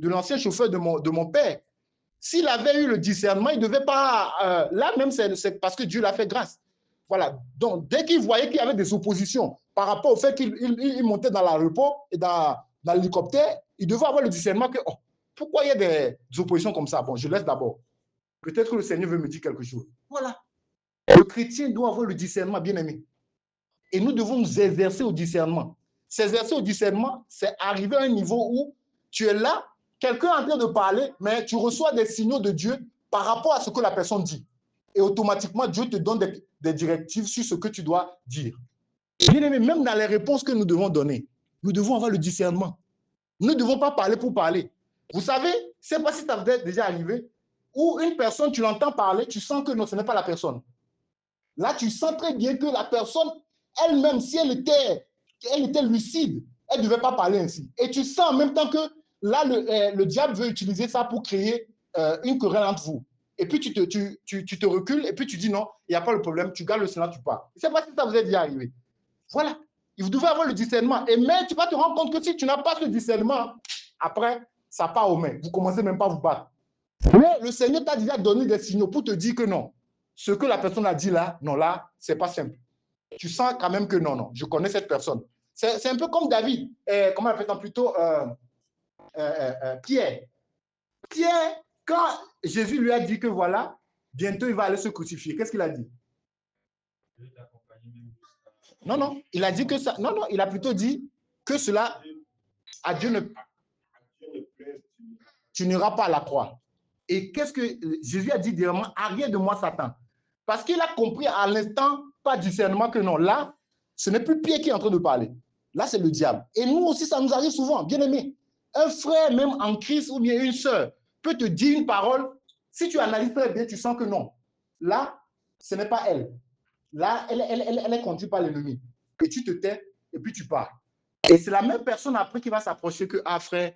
l'ancien chauffeur de mon père. S'il avait eu le discernement, il ne devait pas... là même, c'est parce que Dieu l'a fait grâce. Voilà. Donc, dès qu'il voyait qu'il y avait des oppositions par rapport au fait qu'il montait dans l'aéroport et dans l'hélicoptère, il devait avoir le discernement que, pourquoi il y a des oppositions comme ça? Bon, je laisse d'abord. Peut-être que le Seigneur veut me dire quelque chose. Voilà. Le chrétien doit avoir le discernement, bien aimé. Et nous devons nous exercer au discernement. S'exercer au discernement, c'est arriver à un niveau où tu es là, quelqu'un est en train de parler, mais tu reçois des signaux de Dieu par rapport à ce que la personne dit. Et automatiquement, Dieu te donne des directives sur ce que tu dois dire. Bien aimé, même dans les réponses que nous devons donner, nous devons avoir le discernement. Nous ne devons pas parler pour parler. Vous savez, je ne sais pas si ça vous est déjà arrivé, où une personne, tu l'entends parler, tu sens que non, ce n'est pas la personne. Là, tu sens très bien que la personne, elle-même, si elle était lucide, elle ne devait pas parler ainsi. Et tu sens en même temps que là, le diable veut utiliser ça pour créer une querelle entre vous. Et puis, tu te recules et puis tu dis non, il n'y a pas de problème, tu gardes le silence, tu pars. Je ne sais pas si ça vous est déjà arrivé. Voilà. Vous devez avoir le discernement. Et mais tu vas te rendre compte que si tu n'as pas ce discernement, après, ça part aux mains. Vous ne commencez même pas à vous battre. Mais le Seigneur t'a déjà donné des signaux pour te dire que non. Ce que la personne a dit là, non, là, ce n'est pas simple. tu sens quand même que non, je connais cette personne. C'est un peu comme David, comment appelle-t-on plutôt Pierre. Pierre, quand Jésus lui a dit que voilà, bientôt il va aller se crucifier, qu'est-ce qu'il a dit? Non, il a dit que ça. Non, il a plutôt dit que cela, à Dieu ne. Tu n'iras pas à la croix. Et qu'est-ce que Jésus a dit directement? Arrière de moi, Satan. Parce qu'il a compris à l'instant, pas discernement, que non, là, ce n'est plus Pierre qui est en train de parler. Là, c'est le diable. Et nous aussi, ça nous arrive souvent, bien aimé. Un frère, même en Christ, ou bien une sœur, peut te dire une parole. Si tu analyses très bien, tu sens que non. Là, ce n'est pas elle. Là, elle est conduite par l'ennemi. Et tu te tais, et puis tu pars. Et c'est la même personne après qui va s'approcher que, ah frère,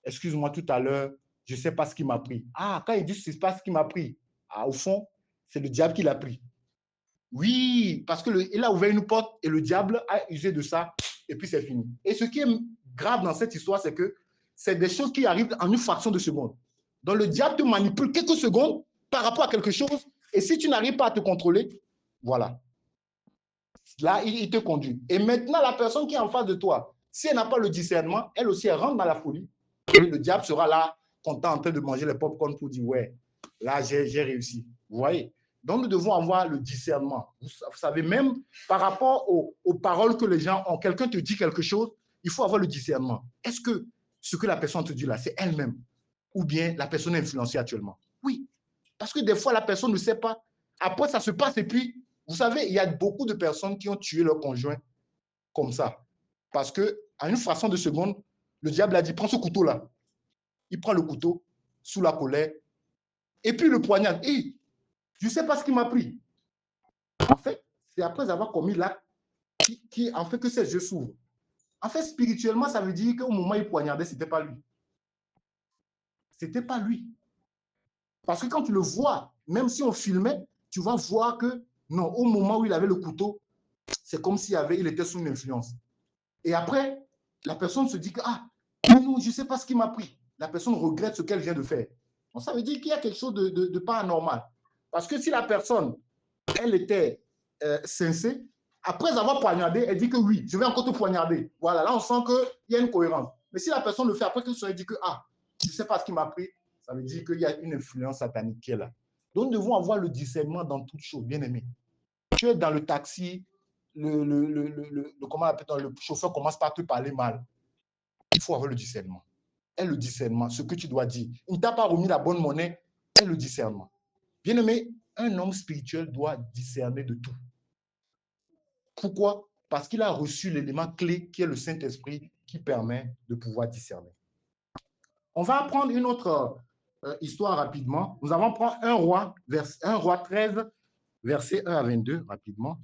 excuse-moi tout à l'heure, je ne sais pas ce qui m'a pris. Ah, quand il dit je ne sais pas ce qui m'a pris, ah, au fond, c'est le diable qui l'a pris. Oui, parce qu'il a ouvert une porte et le diable a usé de ça et puis c'est fini. Et ce qui est grave dans cette histoire, c'est que c'est des choses qui arrivent en une fraction de seconde. Donc le diable te manipule quelques secondes par rapport à quelque chose et si tu n'arrives pas à te contrôler, voilà. Là, il te conduit. Et maintenant, la personne qui est en face de toi, si elle n'a pas le discernement, elle aussi, elle rentre dans la folie. Et le diable sera là, content, en train de manger les pop-corn pour dire, ouais, là, j'ai réussi. Vous voyez? Donc, nous devons avoir le discernement. Vous savez, même par rapport aux paroles que les gens ont, quelqu'un te dit quelque chose, il faut avoir le discernement. Est-ce que ce que la personne te dit là, c'est elle-même? Ou bien la personne est influencée actuellement? Oui. Parce que des fois, la personne ne sait pas. Après, ça se passe et puis, vous savez, il y a beaucoup de personnes qui ont tué leur conjoint comme ça. Parce qu'à une fraction de seconde, le diable a dit, prends ce couteau-là. Il prend le couteau sous la colère et puis le poignarde. Et je ne sais pas ce qui m'a pris. En fait, c'est après avoir commis l'acte qui en fait que ses yeux s'ouvrent. En fait, spirituellement, ça veut dire qu'au moment où il poignardait, ce n'était pas lui. Ce n'était pas lui. Parce que quand tu le vois, même si on filmait, tu vas voir que non, au moment où il avait le couteau, c'est comme s'il était sous une influence. Et après, la personne se dit que, ah, non, je ne sais pas ce qui m'a pris. La personne regrette ce qu'elle vient de faire. Donc, ça veut dire qu'il y a quelque chose de pas anormal. Parce que si la personne, elle était sincère, après avoir poignardé, elle dit que oui, je vais encore te poignarder. Voilà, là, on sent qu'il y a une cohérence. Mais si la personne le fait après qu'elle se dit que, ah, je ne sais pas ce qui m'a pris, ça veut dire qu'il y a une influence satanique qui est là. Donc, nous devons avoir le discernement dans toutes choses, bien aimé. Tu es dans le taxi, comment appelle-t-on, le chauffeur commence par te parler mal. Il faut avoir le discernement. Et le discernement, ce que tu dois dire. Il ne t'a pas remis la bonne monnaie, et le discernement. Bien aimé, un homme spirituel doit discerner de tout. Pourquoi? Parce qu'il a reçu l'élément clé qui est le Saint-Esprit qui permet de pouvoir discerner. On va prendre une autre histoire rapidement. Nous allons prendre 1 roi 13, verset 1 à 22, rapidement.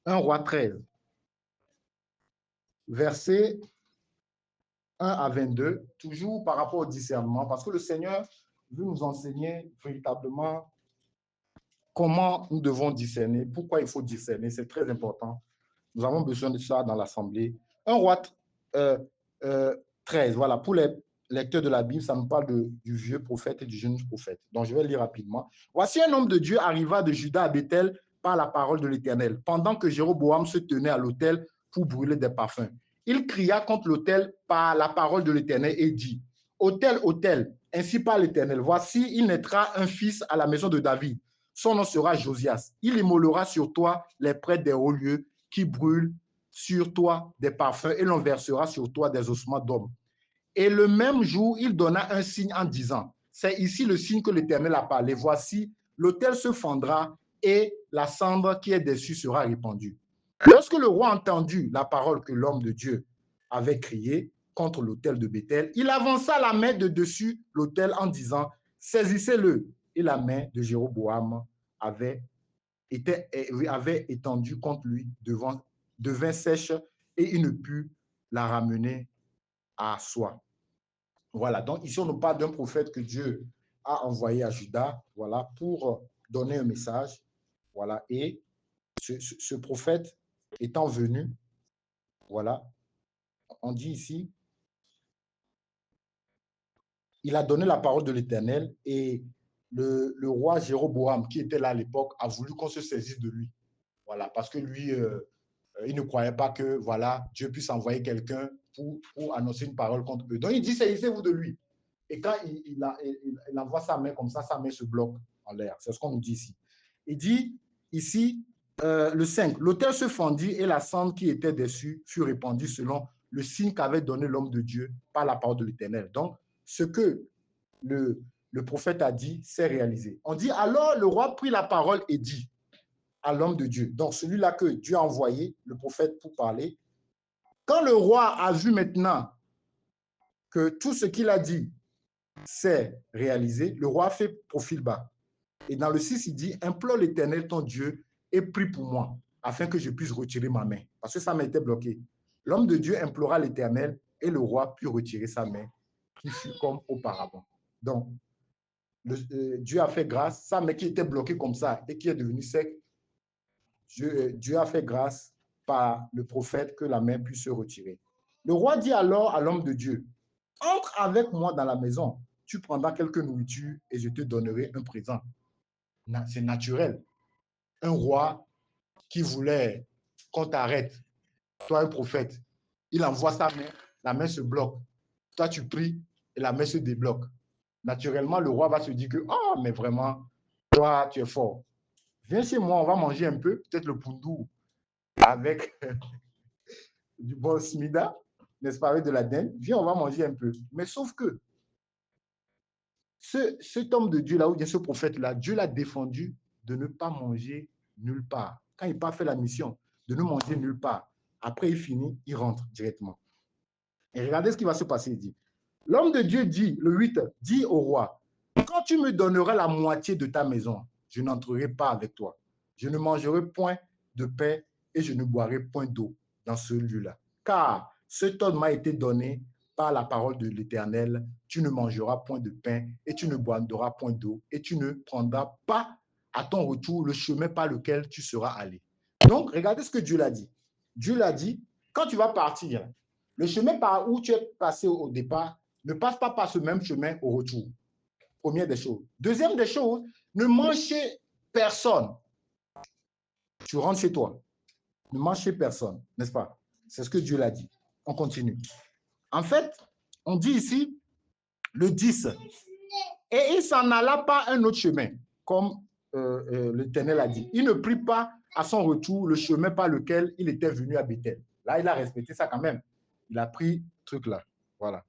1 roi 13, verset 1 à 22, toujours par rapport au discernement, parce que le Seigneur veut nous enseigner véritablement comment nous devons discerner, pourquoi il faut discerner, c'est très important. Nous avons besoin de ça dans l'Assemblée. 1 roi 13, voilà, pour les lecteurs de la Bible, ça me parle du vieux prophète et du jeune prophète. Donc, je vais lire rapidement. Voici un homme de Dieu arriva de Juda à Bethel par la parole de l'Éternel, pendant que Jéroboam se tenait à l'autel pour brûler des parfums. Il cria contre l'autel par la parole de l'Éternel et dit, autel, autel, ainsi parle l'Éternel, voici, il naîtra un fils à la maison de David. Son nom sera Josias. Il immolera sur toi les prêtres des hauts lieux qui brûlent sur toi des parfums et l'on versera sur toi des ossements d'hommes. Et le même jour, il donna un signe en disant, c'est ici le signe que l'Éternel a parlé. Voici, l'autel se fendra et la cendre qui est dessus sera répandue. Lorsque le roi entendit la parole que l'homme de Dieu avait criée contre l'autel de Bethel, il avança la main de dessus l'autel en disant, saisissez-le. Et la main de Jéroboam avait étendue contre lui, devint sèche et il ne put la ramener à soi. Voilà, donc ici on nous parle d'un prophète que Dieu a envoyé à Juda, voilà, pour donner un message, voilà, et ce prophète étant venu, voilà, on dit ici, il a donné la parole de l'Éternel et le roi Jéroboam, qui était là à l'époque, a voulu qu'on se saisisse de lui. Voilà, parce que lui, il ne croyait pas que voilà, Dieu puisse envoyer quelqu'un pour annoncer une parole contre eux. Donc il dit, saisissez-vous de lui. Et quand il envoie sa main comme ça, sa main se bloque en l'air. C'est ce qu'on nous dit ici. Il dit ici, le 5, l'autel se fendit et la cendre qui était dessus fut répandue selon le signe qu'avait donné l'homme de Dieu par la parole de l'Éternel. Donc, ce que le prophète a dit, s'est réalisé. On dit, alors le roi prit la parole et dit à l'homme de Dieu, donc celui-là que Dieu a envoyé, le prophète, pour parler. Quand le roi a vu maintenant que tout ce qu'il a dit s'est réalisé, le roi fait profil bas. Et dans le 6, il dit, implore l'Éternel ton Dieu et prie pour moi, afin que je puisse retirer ma main, parce que sa main était bloquée. L'homme de Dieu implora l'Éternel et le roi put retirer sa main, qui fut comme auparavant. Donc, Dieu a fait grâce, sa main qui était bloquée comme ça et qui est devenue sec, Dieu a fait grâce par le prophète que la main puisse se retirer. Le roi dit alors à l'homme de Dieu, entre avec moi dans la maison, tu prendras quelques nourritures et je te donnerai un présent. C'est naturel. Un roi qui voulait qu'on t'arrête, toi un prophète, il envoie sa main, la main se bloque. Toi tu pries et la main se débloque. Naturellement, le roi va se dire que, oh, mais vraiment, toi tu es fort. Viens chez moi, on va manger un peu, peut-être le poundou avec du bon smida, n'est-ce pas, avec de la dinde. Viens, on va manger un peu. Mais sauf que cet homme de Dieu là, ou bien ce prophète là, Dieu l'a défendu de ne pas manger nulle part. Quand il n'a pas fait la mission, de ne manger nulle part. Après, il finit, il rentre directement. Et regardez ce qui va se passer, il dit. L'homme de Dieu dit, le 8, dit au roi, quand tu me donneras la moitié de ta maison, je n'entrerai pas avec toi. Je ne mangerai point de pain et je ne boirai point d'eau dans ce lieu-là. Car cet ordre m'a été donné par la parole de l'Éternel, tu ne mangeras point de pain et tu ne boiras point d'eau et tu ne prendras pas à ton retour le chemin par lequel tu seras allé. Donc, regardez ce que Dieu l'a dit. Dieu l'a dit, quand tu vas partir, le chemin par où tu es passé au départ, ne passe pas par ce même chemin au retour. Première des choses. Deuxième des choses, ne mange chez personne. Tu rentres chez toi. Ne mange chez personne, n'est-ce pas? C'est ce que Dieu l'a dit. On continue. En fait, on dit ici, le 10, et il s'en alla pas un autre chemin, comme l'Éternel a dit. Il ne prit pas à son retour le chemin par lequel il était venu à Bethel. Là, il a respecté ça quand même. Il a pris ce truc-là. Voilà.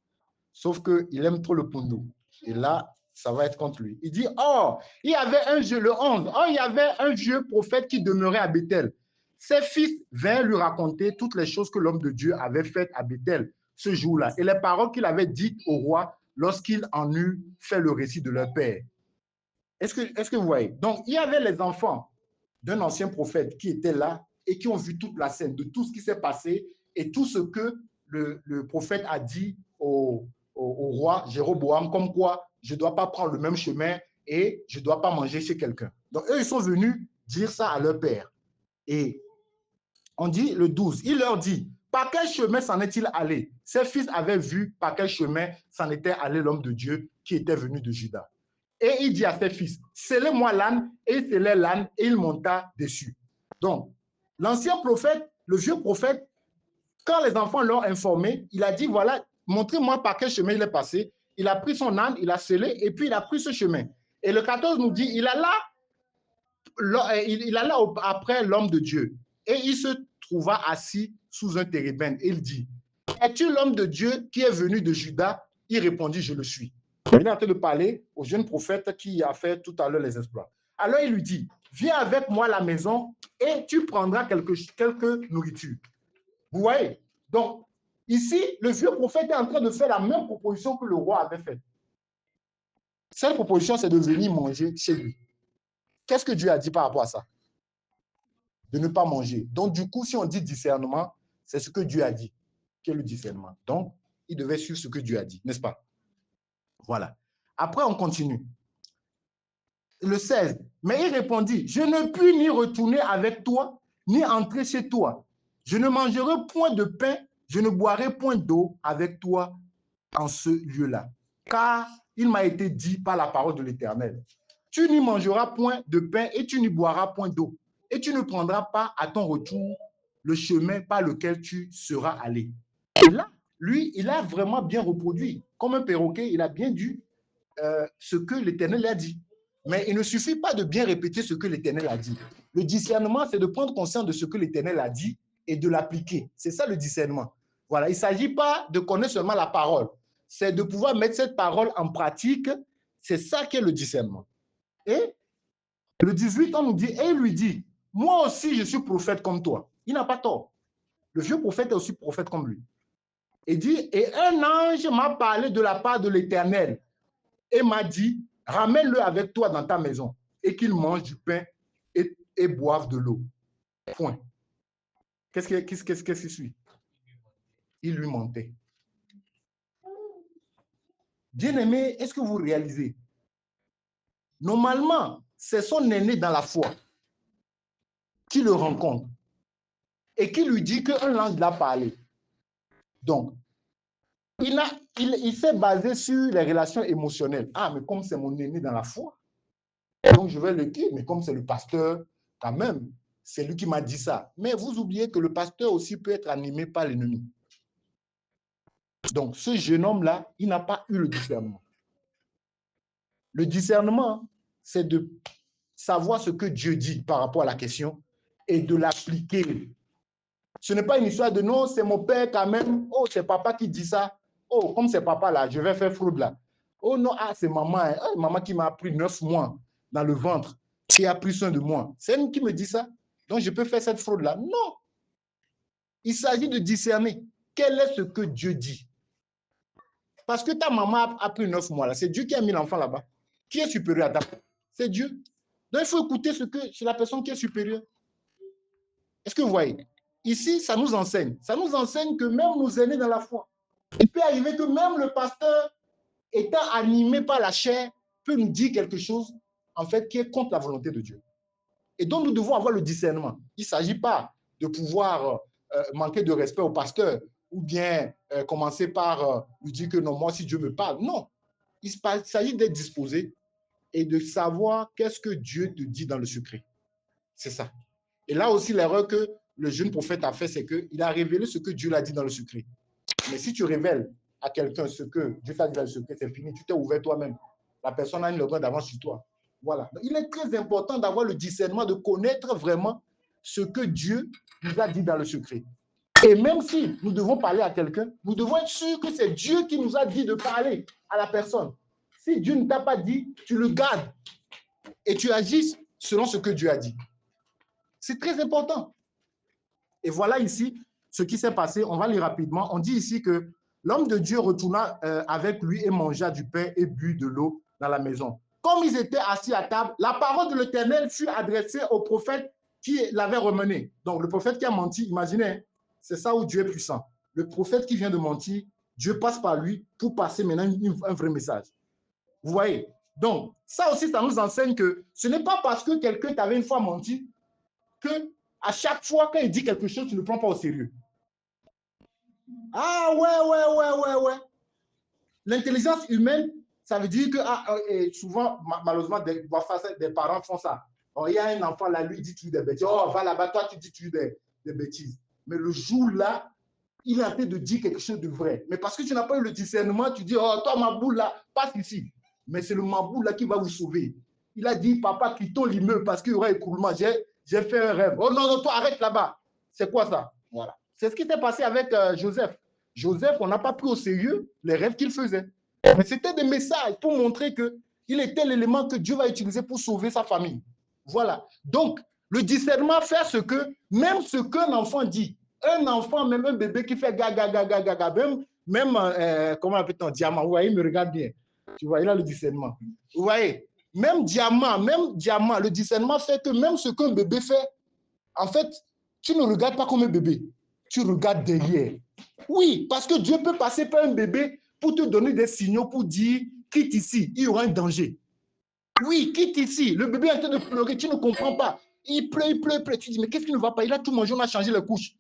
Sauf qu'il aime trop le poundou. Et là, ça va être contre lui. Il dit, oh, il y avait un vieux, le 11, oh, il y avait un vieux prophète qui demeurait à Bethel. Ses fils vinrent lui raconter toutes les choses que l'homme de Dieu avait faites à Bethel ce jour-là et les paroles qu'il avait dites au roi lorsqu'il en eut fait le récit de leur père. Est-ce que vous voyez? Donc, il y avait les enfants d'un ancien prophète qui étaient là et qui ont vu toute la scène de tout ce qui s'est passé et tout ce que le prophète a dit au roi Jéroboam, comme quoi je ne dois pas prendre le même chemin et je ne dois pas manger chez quelqu'un. Donc, eux, ils sont venus dire ça à leur père. Et on dit le 12, il leur dit, par quel chemin s'en est-il allé? Ses fils avaient vu par quel chemin s'en était allé l'homme de Dieu qui était venu de Juda. Et il dit à ses fils, scellez-moi l'âne, et il scellait l'âne, et il monta dessus. Donc, l'ancien prophète, le vieux prophète, quand les enfants l'ont informé, il a dit, voilà, montrez-moi par quel chemin il est passé. Il a pris son âne, il a scellé, et puis il a pris ce chemin. Et le 14 nous dit, il alla après l'homme de Dieu, et il se trouva assis sous un térébinthe. Il dit, es-tu l'homme de Dieu qui est venu de Juda? Il répondit, je le suis. Il est en train de parler au jeune prophète qui a fait tout à l'heure les exploits. Alors il lui dit, viens avec moi à la maison et tu prendras quelques nourritures. Vous voyez? Donc, ici, le vieux prophète est en train de faire la même proposition que le roi avait faite. Cette proposition, c'est de venir manger chez lui. Qu'est-ce que Dieu a dit par rapport à ça? De ne pas manger. Donc, du coup, si on dit discernement, c'est ce que Dieu a dit. Quel est le discernement? Donc, il devait suivre ce que Dieu a dit, n'est-ce pas? Voilà. Après, on continue. Le 16. Mais il répondit, je ne puis ni retourner avec toi, ni entrer chez toi. Je ne mangerai point de pain, je ne boirai point d'eau avec toi en ce lieu-là. Car il m'a été dit par la parole de l'Éternel, Tu n'y mangeras point de pain et tu n'y boiras point d'eau. Et tu ne prendras pas à ton retour le chemin par lequel tu seras allé. Et là, lui, il a vraiment bien reproduit. Comme un perroquet, il a bien dit ce que l'Éternel a dit. Mais il ne suffit pas de bien répéter ce que l'Éternel a dit. Le discernement, c'est de prendre conscience de ce que l'Éternel a dit et de l'appliquer. C'est ça le discernement. Voilà, il ne s'agit pas de connaître seulement la parole. C'est de pouvoir mettre cette parole en pratique. C'est ça qui est le discernement. Et le 18, on nous dit, et il lui dit, moi aussi je suis prophète comme toi. Il n'a pas tort. Le vieux prophète est aussi prophète comme lui. Il dit, et un ange m'a parlé de la part de l'Éternel et m'a dit, ramène-le avec toi dans ta maison et qu'il mange du pain et boive de l'eau. Point. Qu'est-ce qui suit? Il lui mentait. Bien-aimé, est-ce que vous réalisez? Normalement, c'est son aîné dans la foi qui le rencontre et qui lui dit qu'un ange l'a parlé. Donc, il s'est basé sur les relations émotionnelles. Ah, mais comme c'est mon aîné dans la foi, donc je vais le quitter. Mais comme c'est le pasteur, quand même, c'est lui qui m'a dit ça. Mais vous oubliez que le pasteur aussi peut être animé par l'ennemi. Donc, ce jeune homme-là, il n'a pas eu le discernement. Le discernement, c'est de savoir ce que Dieu dit par rapport à la question et de l'appliquer. Ce n'est pas une histoire de non, c'est mon père quand même. Oh, c'est papa qui dit ça. Oh, comme c'est papa là, je vais faire fraude là. Oh non, ah, c'est maman. Hein. Oh, maman qui m'a pris 9 mois dans le ventre, qui a pris soin de moi. C'est elle qui me dit ça. Donc, je peux faire cette fraude là. Non. Il s'agit de discerner quel est ce que Dieu dit. Parce que ta maman a pris 9 mois là. C'est Dieu qui a mis l'enfant là-bas. Qui est supérieur à ta? C'est Dieu. Donc, il faut écouter ce que c'est la personne qui est supérieure. Est-ce que vous voyez? Ici, ça nous enseigne. Ça nous enseigne que même nos aînés dans la foi, il peut arriver que même le pasteur, étant animé par la chair, peut nous dire quelque chose, en fait, qui est contre la volonté de Dieu. Et donc, nous devons avoir le discernement. Il ne s'agit pas de pouvoir manquer de respect au pasteur ou bien commencer par lui dire que non, moi, si Dieu me parle. Non. Il s'agit d'être disposé et de savoir qu'est-ce que Dieu te dit dans le secret. C'est ça. Et là aussi, l'erreur que le jeune prophète a fait, c'est qu'il a révélé ce que Dieu l'a dit dans le secret. Mais si tu révèles à quelqu'un ce que Dieu t'a dit dans le secret, c'est fini, tu t'es ouvert toi-même. La personne a une droit d'avance sur toi. Voilà. Donc, il est très important d'avoir le discernement, de connaître vraiment ce que Dieu nous a dit dans le secret. Et même si nous devons parler à quelqu'un, nous devons être sûrs que c'est Dieu qui nous a dit de parler à la personne. Si Dieu ne t'a pas dit, tu le gardes et tu agis selon ce que Dieu a dit. C'est très important. Et voilà ici ce qui s'est passé. On va lire rapidement. On dit ici que l'homme de Dieu retourna avec lui et mangea du pain et but de l'eau dans la maison. Comme ils étaient assis à table, la parole de l'Éternel fut adressée au prophète qui l'avait remené. Donc le prophète qui a menti, imaginez, c'est ça où Dieu est puissant. Le prophète qui vient de mentir, Dieu passe par lui pour passer maintenant un vrai message. Vous voyez? Donc, ça aussi, ça nous enseigne que ce n'est pas parce que quelqu'un t'avait une fois menti que à chaque fois qu'il dit quelque chose, tu ne le prends pas au sérieux. Ah ouais. L'intelligence humaine, ça veut dire que souvent, malheureusement, des parents font ça. Oh, il y a un enfant là, lui, il dit toujours des bêtises. Oh, va là-bas, toi, tu dis toujours des bêtises. Mais le jour là, il est en train de dire quelque chose de vrai. Mais parce que tu n'as pas eu le discernement, tu dis, oh, toi, ma boule là, passe ici. Mais c'est le maboule là qui va vous sauver. Il a dit, papa, quittons l'immeuble parce qu'il y aura écoulement. J'ai fait un rêve. Oh non, toi, arrête là-bas. C'est quoi ça? Voilà. C'est ce qui s'est passé avec Joseph. Joseph, on n'a pas pris au sérieux les rêves qu'il faisait. Mais c'était des messages pour montrer qu'il était l'élément que Dieu va utiliser pour sauver sa famille. Voilà. Donc, le discernement fait ce que, même ce qu'un enfant dit, un enfant, même un bébé qui fait gaga, même comment appelle-t-on, diamant, vous voyez, il me regarde bien. Tu vois, il a le discernement. Vous voyez, même diamant, le discernement fait que même ce qu'un bébé fait, en fait, tu ne regardes pas comme un bébé, tu regardes derrière. Oui, parce que Dieu peut passer par un bébé pour te donner des signaux pour dire, quitte ici, il y aura un danger. Oui, quitte ici, le bébé est en train de pleurer, tu ne comprends pas. Il pleure. Tu dis, mais qu'est-ce qui ne va pas? Il a tout mangé, on a changé les couches.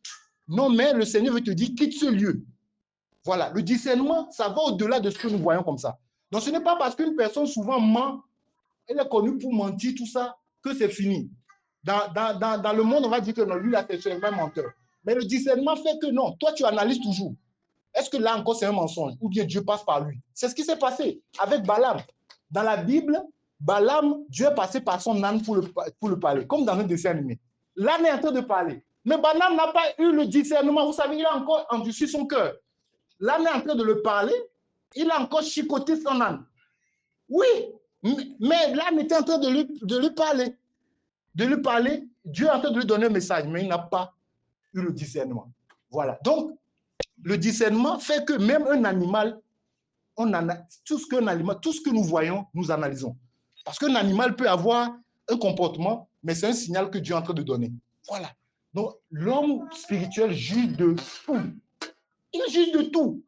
Non, mais le Seigneur veut te dire, quitte ce lieu. Voilà, le discernement, ça va au-delà de ce que nous voyons comme ça. Donc, ce n'est pas parce qu'une personne souvent ment il est connu pour mentir, tout ça, que c'est fini. Dans le monde, on va dire que non, lui, là, c'est un même menteur. Mais le discernement fait que non, toi, tu analyses toujours. Est-ce que là encore, c'est un mensonge ou bien Dieu passe par lui? C'est ce qui s'est passé avec Balaam. Dans la Bible, Balaam, Dieu est passé par son âne pour le parler, comme dans un dessin animé. L'âne est en train de parler. Mais Balaam n'a pas eu le discernement. Vous savez, il a encore endurci son cœur. L'âne est en train de le parler. Il a encore chicoté son âne. Oui, mais l'âne était en train de lui parler. De lui parler. Dieu est en train de lui donner un message, mais il n'a pas eu le discernement. Voilà. Donc, le discernement fait que même un animal, tout ce que nous voyons, nous analysons. Parce qu'un animal peut avoir un comportement, mais c'est un signal que Dieu est en train de donner. Voilà. Donc, l'homme spirituel juge de tout. Il juge de tout.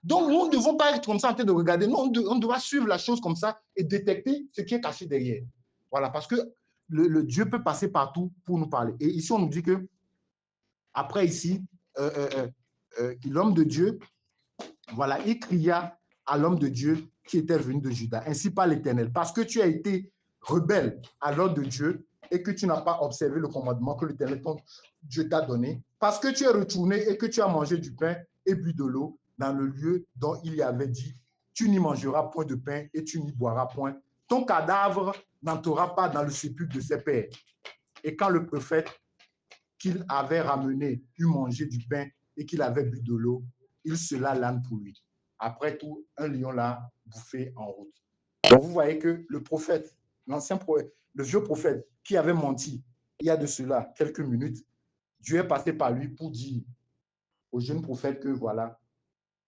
Donc, nous ne devons pas être comme ça en train de regarder. Non, on doit suivre la chose comme ça et détecter ce qui est caché derrière. Voilà, parce que le Dieu peut passer partout pour nous parler. Et ici, on nous dit que, après ici, l'homme de Dieu, voilà, il cria à l'homme de Dieu qui était venu de Juda. Ainsi parle l'Éternel, parce que tu as été rebelle à l'ordre de Dieu et que tu n'as pas observé le commandement que l'Éternel, ton Dieu, t'a donné, parce que tu es retourné et que tu as mangé du pain et bu de l'eau dans le lieu dont il y avait dit, tu n'y mangeras point de pain et tu n'y boiras point. Ton cadavre n'entrera pas dans le sépulcre de ses pères. Et quand le prophète qu'il avait ramené eut mangé du pain et qu'il avait bu de l'eau, il sela l'âne pour lui. Après tout, un lion l'a bouffé en route. Donc vous voyez que le prophète, l'ancien prophète, le vieux prophète qui avait menti il y a de cela quelques minutes, Dieu est passé par lui pour dire au jeune prophète que voilà,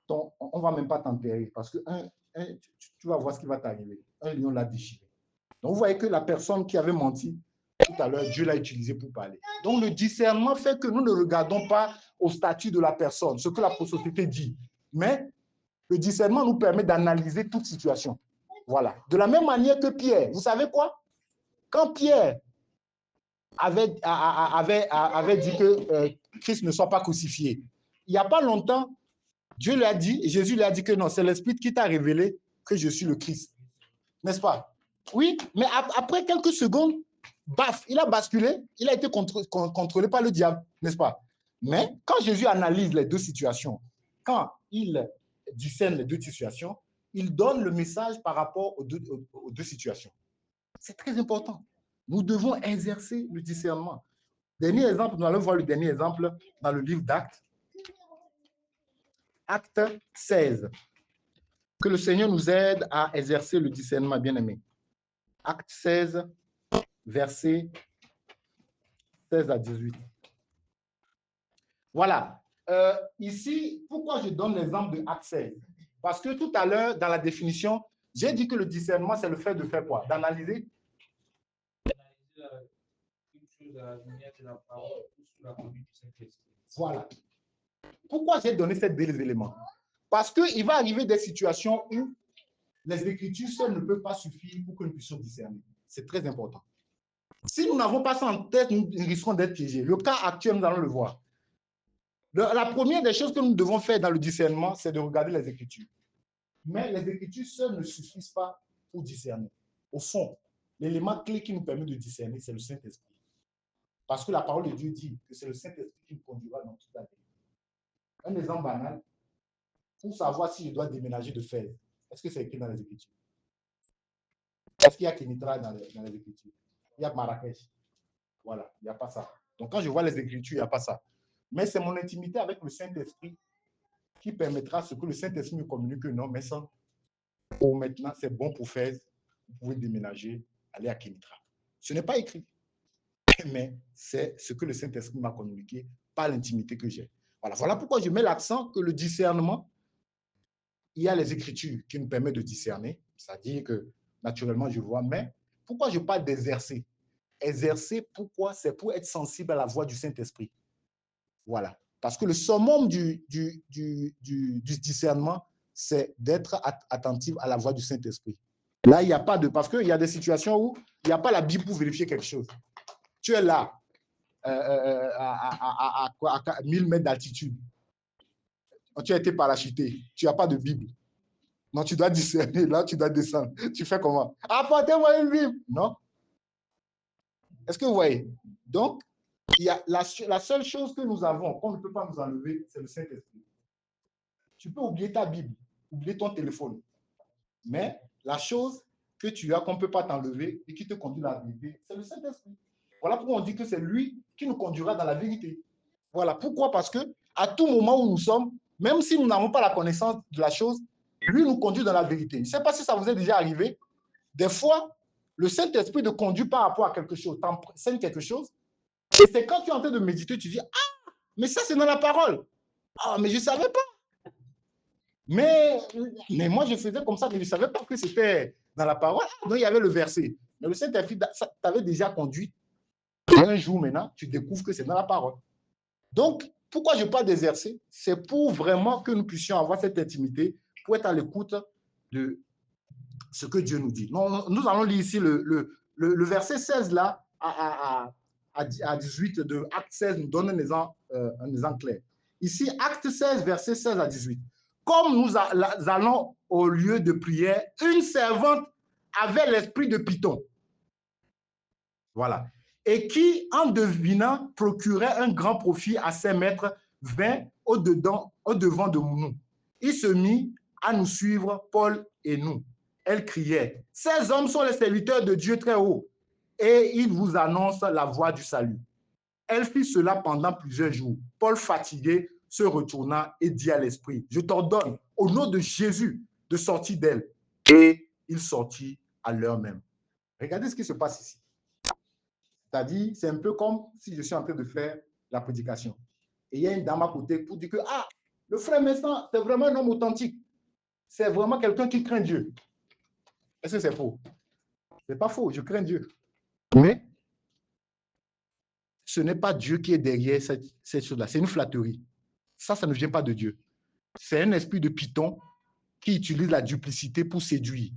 on ne va même pas t'enterrer parce que tu vas voir ce qui va t'arriver. Un lion l'a déchiré. Donc vous voyez que la personne qui avait menti tout à l'heure, Dieu l'a utilisé pour parler. Donc le discernement fait que nous ne regardons pas au statut de la personne, ce que la société dit, mais le discernement nous permet d'analyser toute situation. Voilà. De la même manière que Pierre, vous savez quoi? Quand Pierre avait dit que Christ ne soit pas crucifié, il n'y a pas longtemps, Dieu lui a dit, Jésus lui a dit que non, c'est l'Esprit qui t'a révélé que je suis le Christ. N'est-ce pas? Oui, mais après quelques secondes, baf, il a basculé, il a été contrôlé par le diable, n'est-ce pas? Mais quand Jésus analyse les deux situations, quand il discerne les deux situations, il donne le message par rapport aux deux situations. C'est très important. Nous devons exercer le discernement. Dernier exemple, nous allons voir le dernier exemple dans le livre d'Actes. Acte 16. Que le Seigneur nous aide à exercer le discernement, bien-aimé. Acte 16, versets 16 à 18. Voilà. Ici, pourquoi je donne l'exemple de Acte 16? Parce que tout à l'heure, dans la définition, j'ai dit que le discernement, c'est le fait de faire quoi? D'analyser une chose à la lumière de la parole ou sous la conduite du Saint-Esprit. Voilà. Pourquoi j'ai donné ces deux éléments? Parce qu'il va arriver des situations où les Écritures seules ne peuvent pas suffire pour que nous puissions discerner. C'est très important. Si nous n'avons pas ça en tête, nous risquons d'être piégés. Le cas actuel, nous allons le voir. La première des choses que nous devons faire dans le discernement, c'est de regarder les Écritures. Mais les Écritures seules ne suffisent pas pour discerner. Au fond, l'élément clé qui nous permet de discerner, c'est le Saint-Esprit. Parce que la parole de Dieu dit que c'est le Saint-Esprit qui nous conduira dans toute la vie. Un exemple banal, pour savoir si je dois déménager de Fès, est-ce que c'est écrit dans les Écritures? Est-ce qu'il y a Kenitra dans les Écritures? Il y a Marrakech. Voilà, il n'y a pas ça. Donc quand je vois les Écritures, il n'y a pas ça. Mais c'est mon intimité avec le Saint-Esprit qui permettra ce que le Saint-Esprit me communique. Non, mais ça, pour maintenant, c'est bon pour faire. Vous pouvez déménager, aller à Kenitra. Ce n'est pas écrit. Mais c'est ce que le Saint-Esprit m'a communiqué par l'intimité que j'ai. Voilà. Voilà pourquoi je mets l'accent que le discernement, il y a les Écritures qui nous permettent de discerner. C'est-à-dire que, naturellement, je vois. Mais pourquoi je parle d'exercer? Exercer, pourquoi? C'est pour être sensible à la voix du Saint-Esprit. Voilà. Parce que le summum du discernement, c'est d'être attentif à la voix du Saint-Esprit. Là, il n'y a pas de... Parce qu'il y a des situations où il n'y a pas la Bible pour vérifier quelque chose. Tu es là, à 1000 mètres d'altitude. Tu as été parachuté. Tu n'as pas de Bible. Non, tu dois discerner. Là, tu dois descendre. Tu fais comment? Apportez-moi une Bible. Non. Est-ce que vous voyez? Donc, il y a la seule chose que nous avons, qu'on ne peut pas nous enlever, c'est le Saint-Esprit. Tu peux oublier ta Bible, oublier ton téléphone. Mais la chose que tu as, qu'on ne peut pas t'enlever et qui te conduit à la vérité, c'est le Saint-Esprit. Voilà pourquoi on dit que c'est lui qui nous conduira dans la vérité. Voilà pourquoi, parce que à tout moment où nous sommes, même si nous n'avons pas la connaissance de la chose, lui nous conduit dans la vérité. Je ne sais pas si ça vous est déjà arrivé. Des fois, le Saint-Esprit te conduit par rapport à quelque chose, t'enseigne quelque chose, et c'est quand tu es en train de méditer, tu dis, ah, mais ça c'est dans la parole. Ah, mais je ne savais pas. Mais moi, je faisais comme ça, mais je ne savais pas que c'était dans la parole. Donc, il y avait le verset. Mais le Saint-Esprit t'avait déjà conduit. Et un jour, maintenant, tu découvres que c'est dans la parole. Donc, pourquoi je parle des versets? C'est pour vraiment que nous puissions avoir cette intimité, pour être à l'écoute de ce que Dieu nous dit. Nous allons lire ici le verset 16 là, à 18 de Acte 16 nous donne un exemple clair. Ici, Acte 16, verset 16 à 18. Comme nous allons au lieu de prière, une servante avait l'esprit de Python. Voilà. Et qui, en devinant, procurait un grand profit à ses maîtres, vint au-devant de nous. Il se mit à nous suivre, Paul et nous. Elle criait, « Ces hommes sont les serviteurs de Dieu très haut, et ils vous annoncent la voie du salut. » Elle fit cela pendant plusieurs jours. Paul, fatigué, se retourna et dit à l'esprit, « Je t'ordonne, au nom de Jésus, de sortir d'elle. » Et il sortit à l'heure même. Regardez ce qui se passe ici. C'est-à-dire, c'est un peu comme si je suis en train de faire la prédication. Et il y a une dame à côté pour dire que, ah, le frère Messin, c'est vraiment un homme authentique. C'est vraiment quelqu'un qui craint Dieu. Est-ce que c'est faux? C'est pas faux, je crains Dieu. Mais ce n'est pas Dieu qui est derrière cette chose-là. C'est une flatterie. Ça ne vient pas de Dieu. C'est un esprit de Python qui utilise la duplicité pour séduire.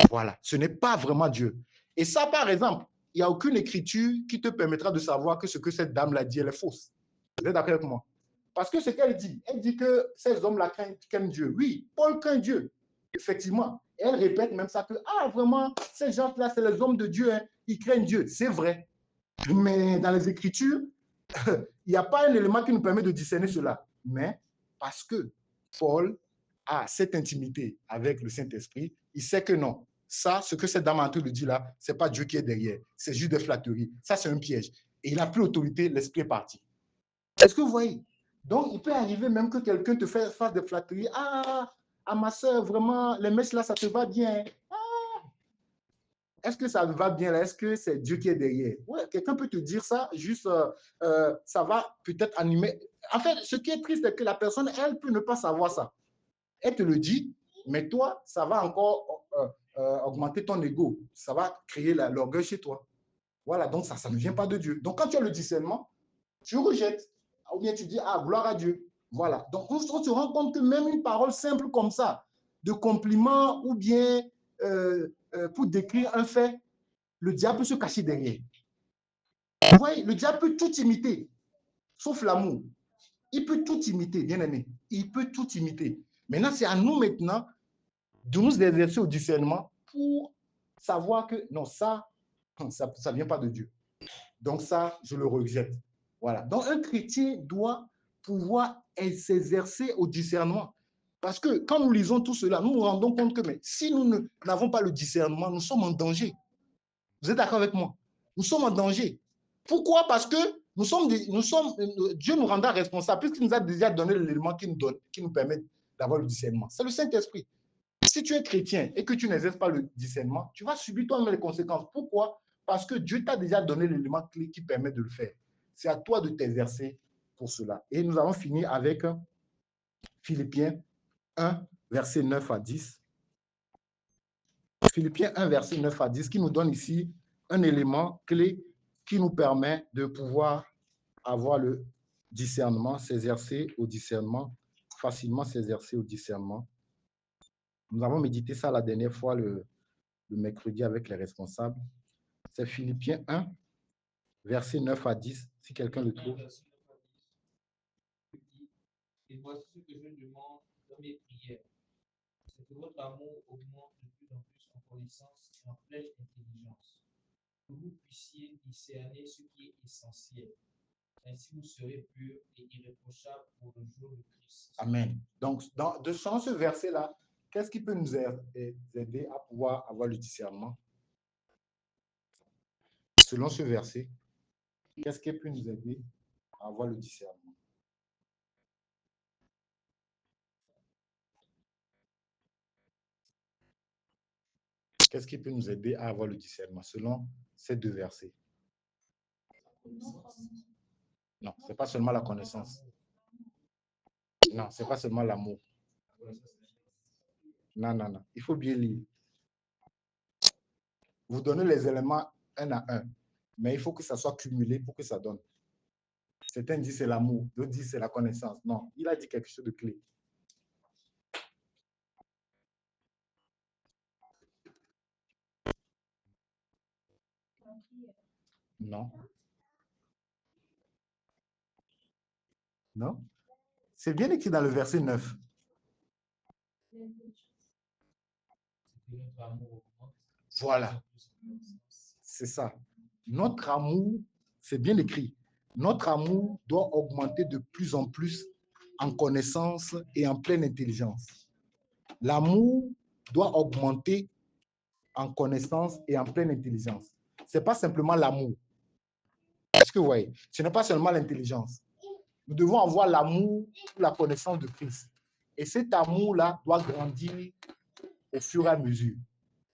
Voilà. Ce n'est pas vraiment Dieu. Et ça, par exemple, il n'y a aucune écriture qui te permettra de savoir que ce que cette dame l'a dit, elle est fausse. Vous êtes d'accord avec moi? Parce que ce qu'elle dit que ces hommes-là craignent Dieu. Oui, Paul craint Dieu, effectivement. Elle répète même ça que, ah, vraiment, ces gens-là, c'est les hommes de Dieu, hein, ils craignent Dieu. C'est vrai. Mais dans les Écritures, il n'y a pas un élément qui nous permet de discerner cela. Mais parce que Paul a cette intimité avec le Saint-Esprit, il sait que non. Ça, ce que cette dame en train de dire là, ce n'est pas Dieu qui est derrière. C'est juste des flatteries. Ça, c'est un piège. Et il n'a plus l'autorité, l'esprit est parti. Est-ce que vous voyez? Donc, il peut arriver même que quelqu'un te fasse des flatteries. Ah, ma soeur, vraiment, les mèches là, ça te va bien. Ah, est-ce que ça va bien là? Est-ce que c'est Dieu qui est derrière? Ouais, quelqu'un peut te dire ça, juste, ça va peut-être animer. En fait, ce qui est triste, c'est que la personne, elle peut ne pas savoir ça. Elle te le dit, mais toi, ça va encore augmenter ton ego. Ça va créer l'orgueil chez toi. Voilà, donc ça ne vient pas de Dieu. Donc, quand tu as le discernement, tu rejettes. Ou bien tu dis, ah, gloire à Dieu. Voilà. Donc, on se rend compte que même une parole simple comme ça, de compliment ou bien pour décrire un fait, le diable peut se cacher derrière. Vous voyez, le diable peut tout imiter, sauf l'amour. Il peut tout imiter, bien aimé. Il peut tout imiter. Maintenant, c'est à nous maintenant de nous exercer au discernement pour savoir que non, ça ne vient pas de Dieu. Donc ça, je le rejette. Voilà. Donc un chrétien doit pouvoir s'exercer au discernement. Parce que quand nous lisons tout cela, nous nous rendons compte que mais, si nous n'avons pas le discernement, nous sommes en danger. Vous êtes d'accord avec moi? Nous sommes en danger. Pourquoi? Parce que Dieu nous rendra responsables puisqu'il nous a déjà donné l'élément qui nous permet d'avoir le discernement. C'est le Saint-Esprit. Si tu es chrétien et que tu n'exerces pas le discernement, tu vas subir toi-même les conséquences. Pourquoi? Parce que Dieu t'a déjà donné l'élément clé qui permet de le faire. C'est à toi de t'exercer pour cela. Et nous allons finir avec Philippiens 1, verset 9 à 10. Philippiens 1, verset 9 à 10, qui nous donne ici un élément clé qui nous permet de pouvoir avoir le discernement, s'exercer au discernement, facilement s'exercer au discernement. Nous avons médité ça la dernière fois, le mercredi, avec les responsables. C'est Philippiens 1, verset 9 à 10, si quelqu'un le trouve.
Et voici ce que je demande dans mes prières. c'est que votre amour augmente de plus en plus en connaissance et en pleine intelligence, que vous puissiez discerner ce qui est essentiel. Ainsi, vous serez purs et irréprochables pour le jour de Christ.
Amen. Donc, dans ce verset-là, qu'est-ce qui peut nous aider à pouvoir avoir le discernement? Selon ce verset, qu'est-ce qui peut nous aider à avoir le discernement? Qu'est-ce qui peut nous aider à avoir le discernement selon ces deux versets? Non, ce n'est pas seulement la connaissance. Non, ce n'est pas seulement l'amour. Non, non, non. Il faut bien lire. Vous donnez les éléments un à un, mais il faut que ça soit cumulé pour que ça donne. Certains disent c'est l'amour, d'autres disent c'est la connaissance. Non, il a dit quelque chose de clé. Non. Non. C'est bien écrit dans le verset 9. Voilà. C'est ça. Notre amour, c'est bien écrit. Notre amour doit augmenter de plus en plus en connaissance et en pleine intelligence. L'amour doit augmenter en connaissance et en pleine intelligence. Ce n'est pas simplement l'amour. Est-ce que vous voyez? Ce n'est pas seulement l'intelligence. Nous devons avoir l'amour pour la connaissance de Christ. Et cet amour-là doit grandir au fur et à mesure.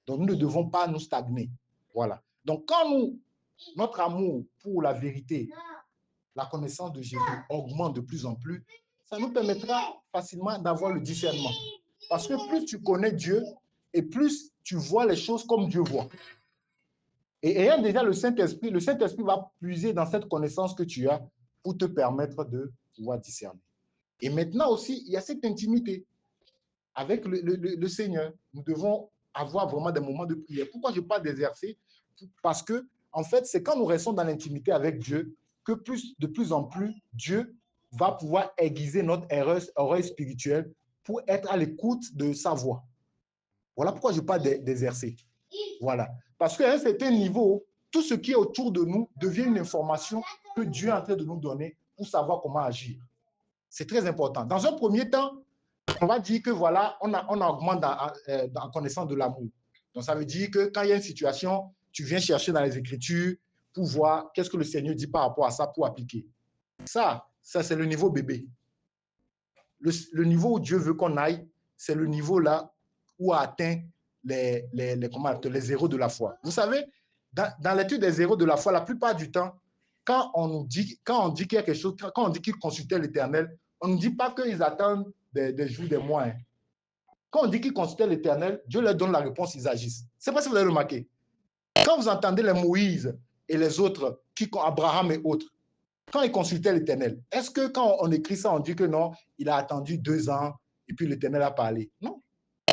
Donc, nous ne devons pas nous stagner. Voilà. Donc, quand notre amour pour la vérité, la connaissance de Jésus augmente de plus en plus, ça nous permettra facilement d'avoir le discernement. Parce que plus tu connais Dieu et plus tu vois les choses comme Dieu voit. Et ayant déjà le Saint-Esprit va puiser dans cette connaissance que tu as pour te permettre de pouvoir discerner. Et maintenant aussi, il y a cette intimité avec le Seigneur. Nous devons avoir vraiment des moments de prière. Pourquoi je parle d'exercer? Parce que, en fait, c'est quand nous restons dans l'intimité avec Dieu que de plus en plus, Dieu va pouvoir aiguiser notre oreille spirituelle pour être à l'écoute de sa voix. Voilà pourquoi je parle d'exercer. Voilà. Parce qu'à un certain niveau, tout ce qui est autour de nous devient une information que Dieu est en train de nous donner pour savoir comment agir. C'est très important. Dans un premier temps, on va dire que voilà, on augmente en connaissance de l'amour. Donc, ça veut dire que quand il y a une situation, tu viens chercher dans les Écritures pour voir qu'est-ce que le Seigneur dit par rapport à ça pour appliquer. Ça c'est le niveau bébé. Le niveau où Dieu veut qu'on aille, c'est le niveau là où a atteint les zéros de la foi. Vous savez, dans l'étude des zéros de la foi, la plupart du temps, quand on dit qu'il y a quelque chose, quand on dit qu'ils consultaient l'Éternel, on ne dit pas qu'ils attendent des jours, des mois. Hein. Quand on dit qu'ils consultaient l'Éternel, Dieu leur donne la réponse, ils agissent. Je ne sais pas si vous avez remarqué. Quand vous entendez les Moïse et les autres, Abraham et autres, quand ils consultaient l'Éternel, est-ce que quand on écrit ça, on dit que non, il a attendu 2 ans et puis l'Éternel a parlé? Non.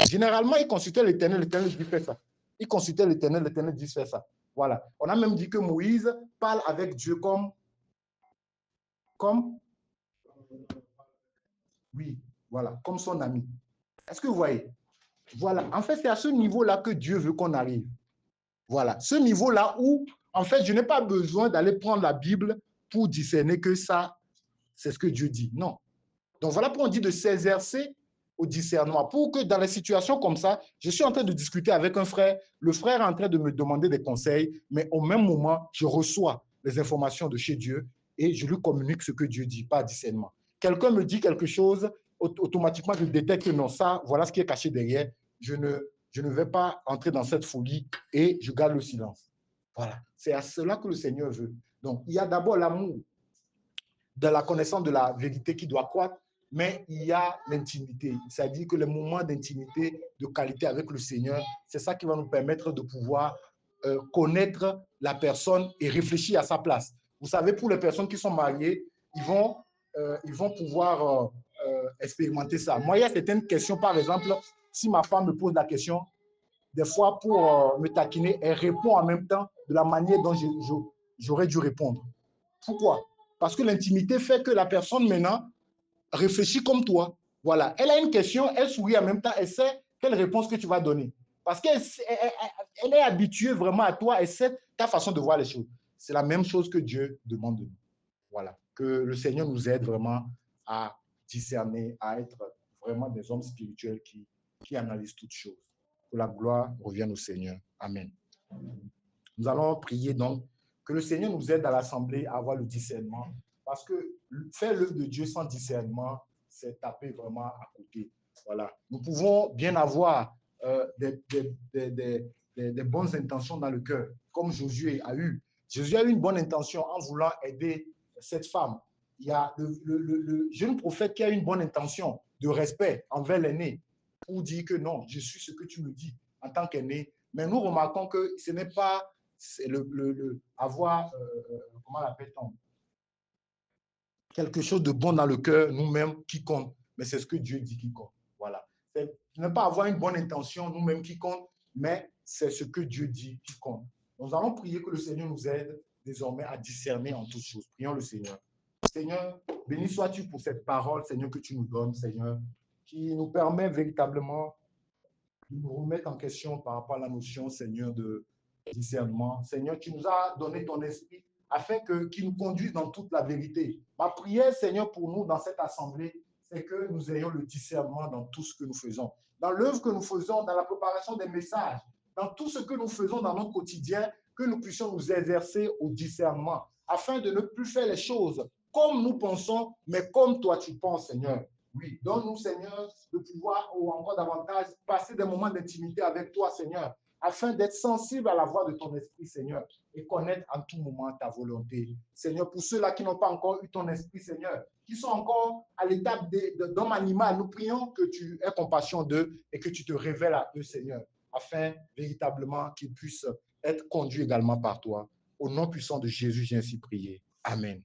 Généralement, ils consultaient l'Éternel dit fais ça. Ils consultaient l'Éternel dit fais ça. Voilà. On a même dit que Moïse parle avec Dieu comme oui, voilà, comme son ami. Est-ce que vous voyez? Voilà. En fait, c'est à ce niveau-là que Dieu veut qu'on arrive. Voilà. Ce niveau-là où, en fait, je n'ai pas besoin d'aller prendre la Bible pour discerner que ça, c'est ce que Dieu dit. Non. Donc, voilà pourquoi on dit de s'exercer au discernement. Pour que dans les situations comme ça, je suis en train de discuter avec un frère, le frère est en train de me demander des conseils, mais au même moment, je reçois les informations de chez Dieu et je lui communique ce que Dieu dit, pas discernement. Quelqu'un me dit quelque chose, automatiquement, je détecte que non, ça, voilà ce qui est caché derrière. Je ne vais pas entrer dans cette folie et je garde le silence. Voilà. C'est à cela que le Seigneur veut. Donc, il y a d'abord l'amour de la connaissance de la vérité qui doit croître, mais il y a l'intimité. C'est-à-dire que les moments d'intimité, de qualité avec le Seigneur, c'est ça qui va nous permettre de pouvoir connaître la personne et réfléchir à sa place. Vous savez, pour les personnes qui sont mariées, ils vont pouvoir expérimenter ça. Moi, il y a certaines questions, par exemple, si ma femme me pose la question, des fois, pour me taquiner, elle répond en même temps de la manière dont j'aurais dû répondre. Pourquoi? Parce que l'intimité fait que la personne maintenant réfléchit comme toi. Voilà. Elle a une question, elle sourit en même temps, elle sait Quelle réponse que tu vas donner? Parce qu'elle elle est habituée vraiment à toi et c'est ta façon de voir les choses. C'est la même chose que Dieu demande de nous. Voilà. Que le Seigneur nous aide vraiment à discerner, à être vraiment des hommes spirituels qui analysent toutes choses. Que la gloire revienne au Seigneur. Amen. Nous allons prier donc que le Seigneur nous aide à l'assemblée à avoir le discernement. Parce que faire l'œuvre de Dieu sans discernement, c'est taper vraiment à côté. Voilà. Nous pouvons bien avoir des bonnes intentions dans le cœur, comme Josué a eu. Josué a eu une bonne intention en voulant aider cette femme. Il y a le jeune prophète qui a une bonne intention de respect envers l'aîné pour dire que non, je suis ce que tu me dis en tant qu'aîné. Mais nous remarquons que ce n'est pas avoir, comment l'appelle-t-on, quelque chose de bon dans le cœur nous-mêmes qui compte, mais c'est ce que Dieu dit qui compte. Voilà. C'est ne pas avoir une bonne intention nous-mêmes qui compte, mais c'est ce que Dieu dit qui compte. Nous allons prier que le Seigneur nous aide désormais à discerner en toutes choses. Prions le Seigneur. Seigneur, béni sois-tu pour cette parole, Seigneur, que tu nous donnes, Seigneur, qui nous permet véritablement de nous remettre en question par rapport à la notion, Seigneur, de discernement. Seigneur, tu nous as donné ton esprit afin qu'il nous conduise dans toute la vérité. Ma prière, Seigneur, pour nous dans cette assemblée, c'est que nous ayons le discernement dans tout ce que nous faisons. Dans l'œuvre que nous faisons, dans la préparation des messages, dans tout ce que nous faisons dans notre quotidien, que nous puissions nous exercer au discernement, afin de ne plus faire les choses comme nous pensons, mais comme toi tu penses, Seigneur. Oui, donne-nous, Seigneur, de pouvoir ou encore davantage passer des moments d'intimité avec toi, Seigneur, afin d'être sensible à la voix de ton esprit, Seigneur, et connaître en tout moment ta volonté. Seigneur, pour ceux-là qui n'ont pas encore eu ton esprit, Seigneur, qui sont encore à l'étape d'homme animal, nous prions que tu aies compassion d'eux et que tu te révèles à eux, Seigneur, afin véritablement qu'ils puissent être conduits également par toi. Au nom puissant de Jésus, j'ai ainsi prié. Amen.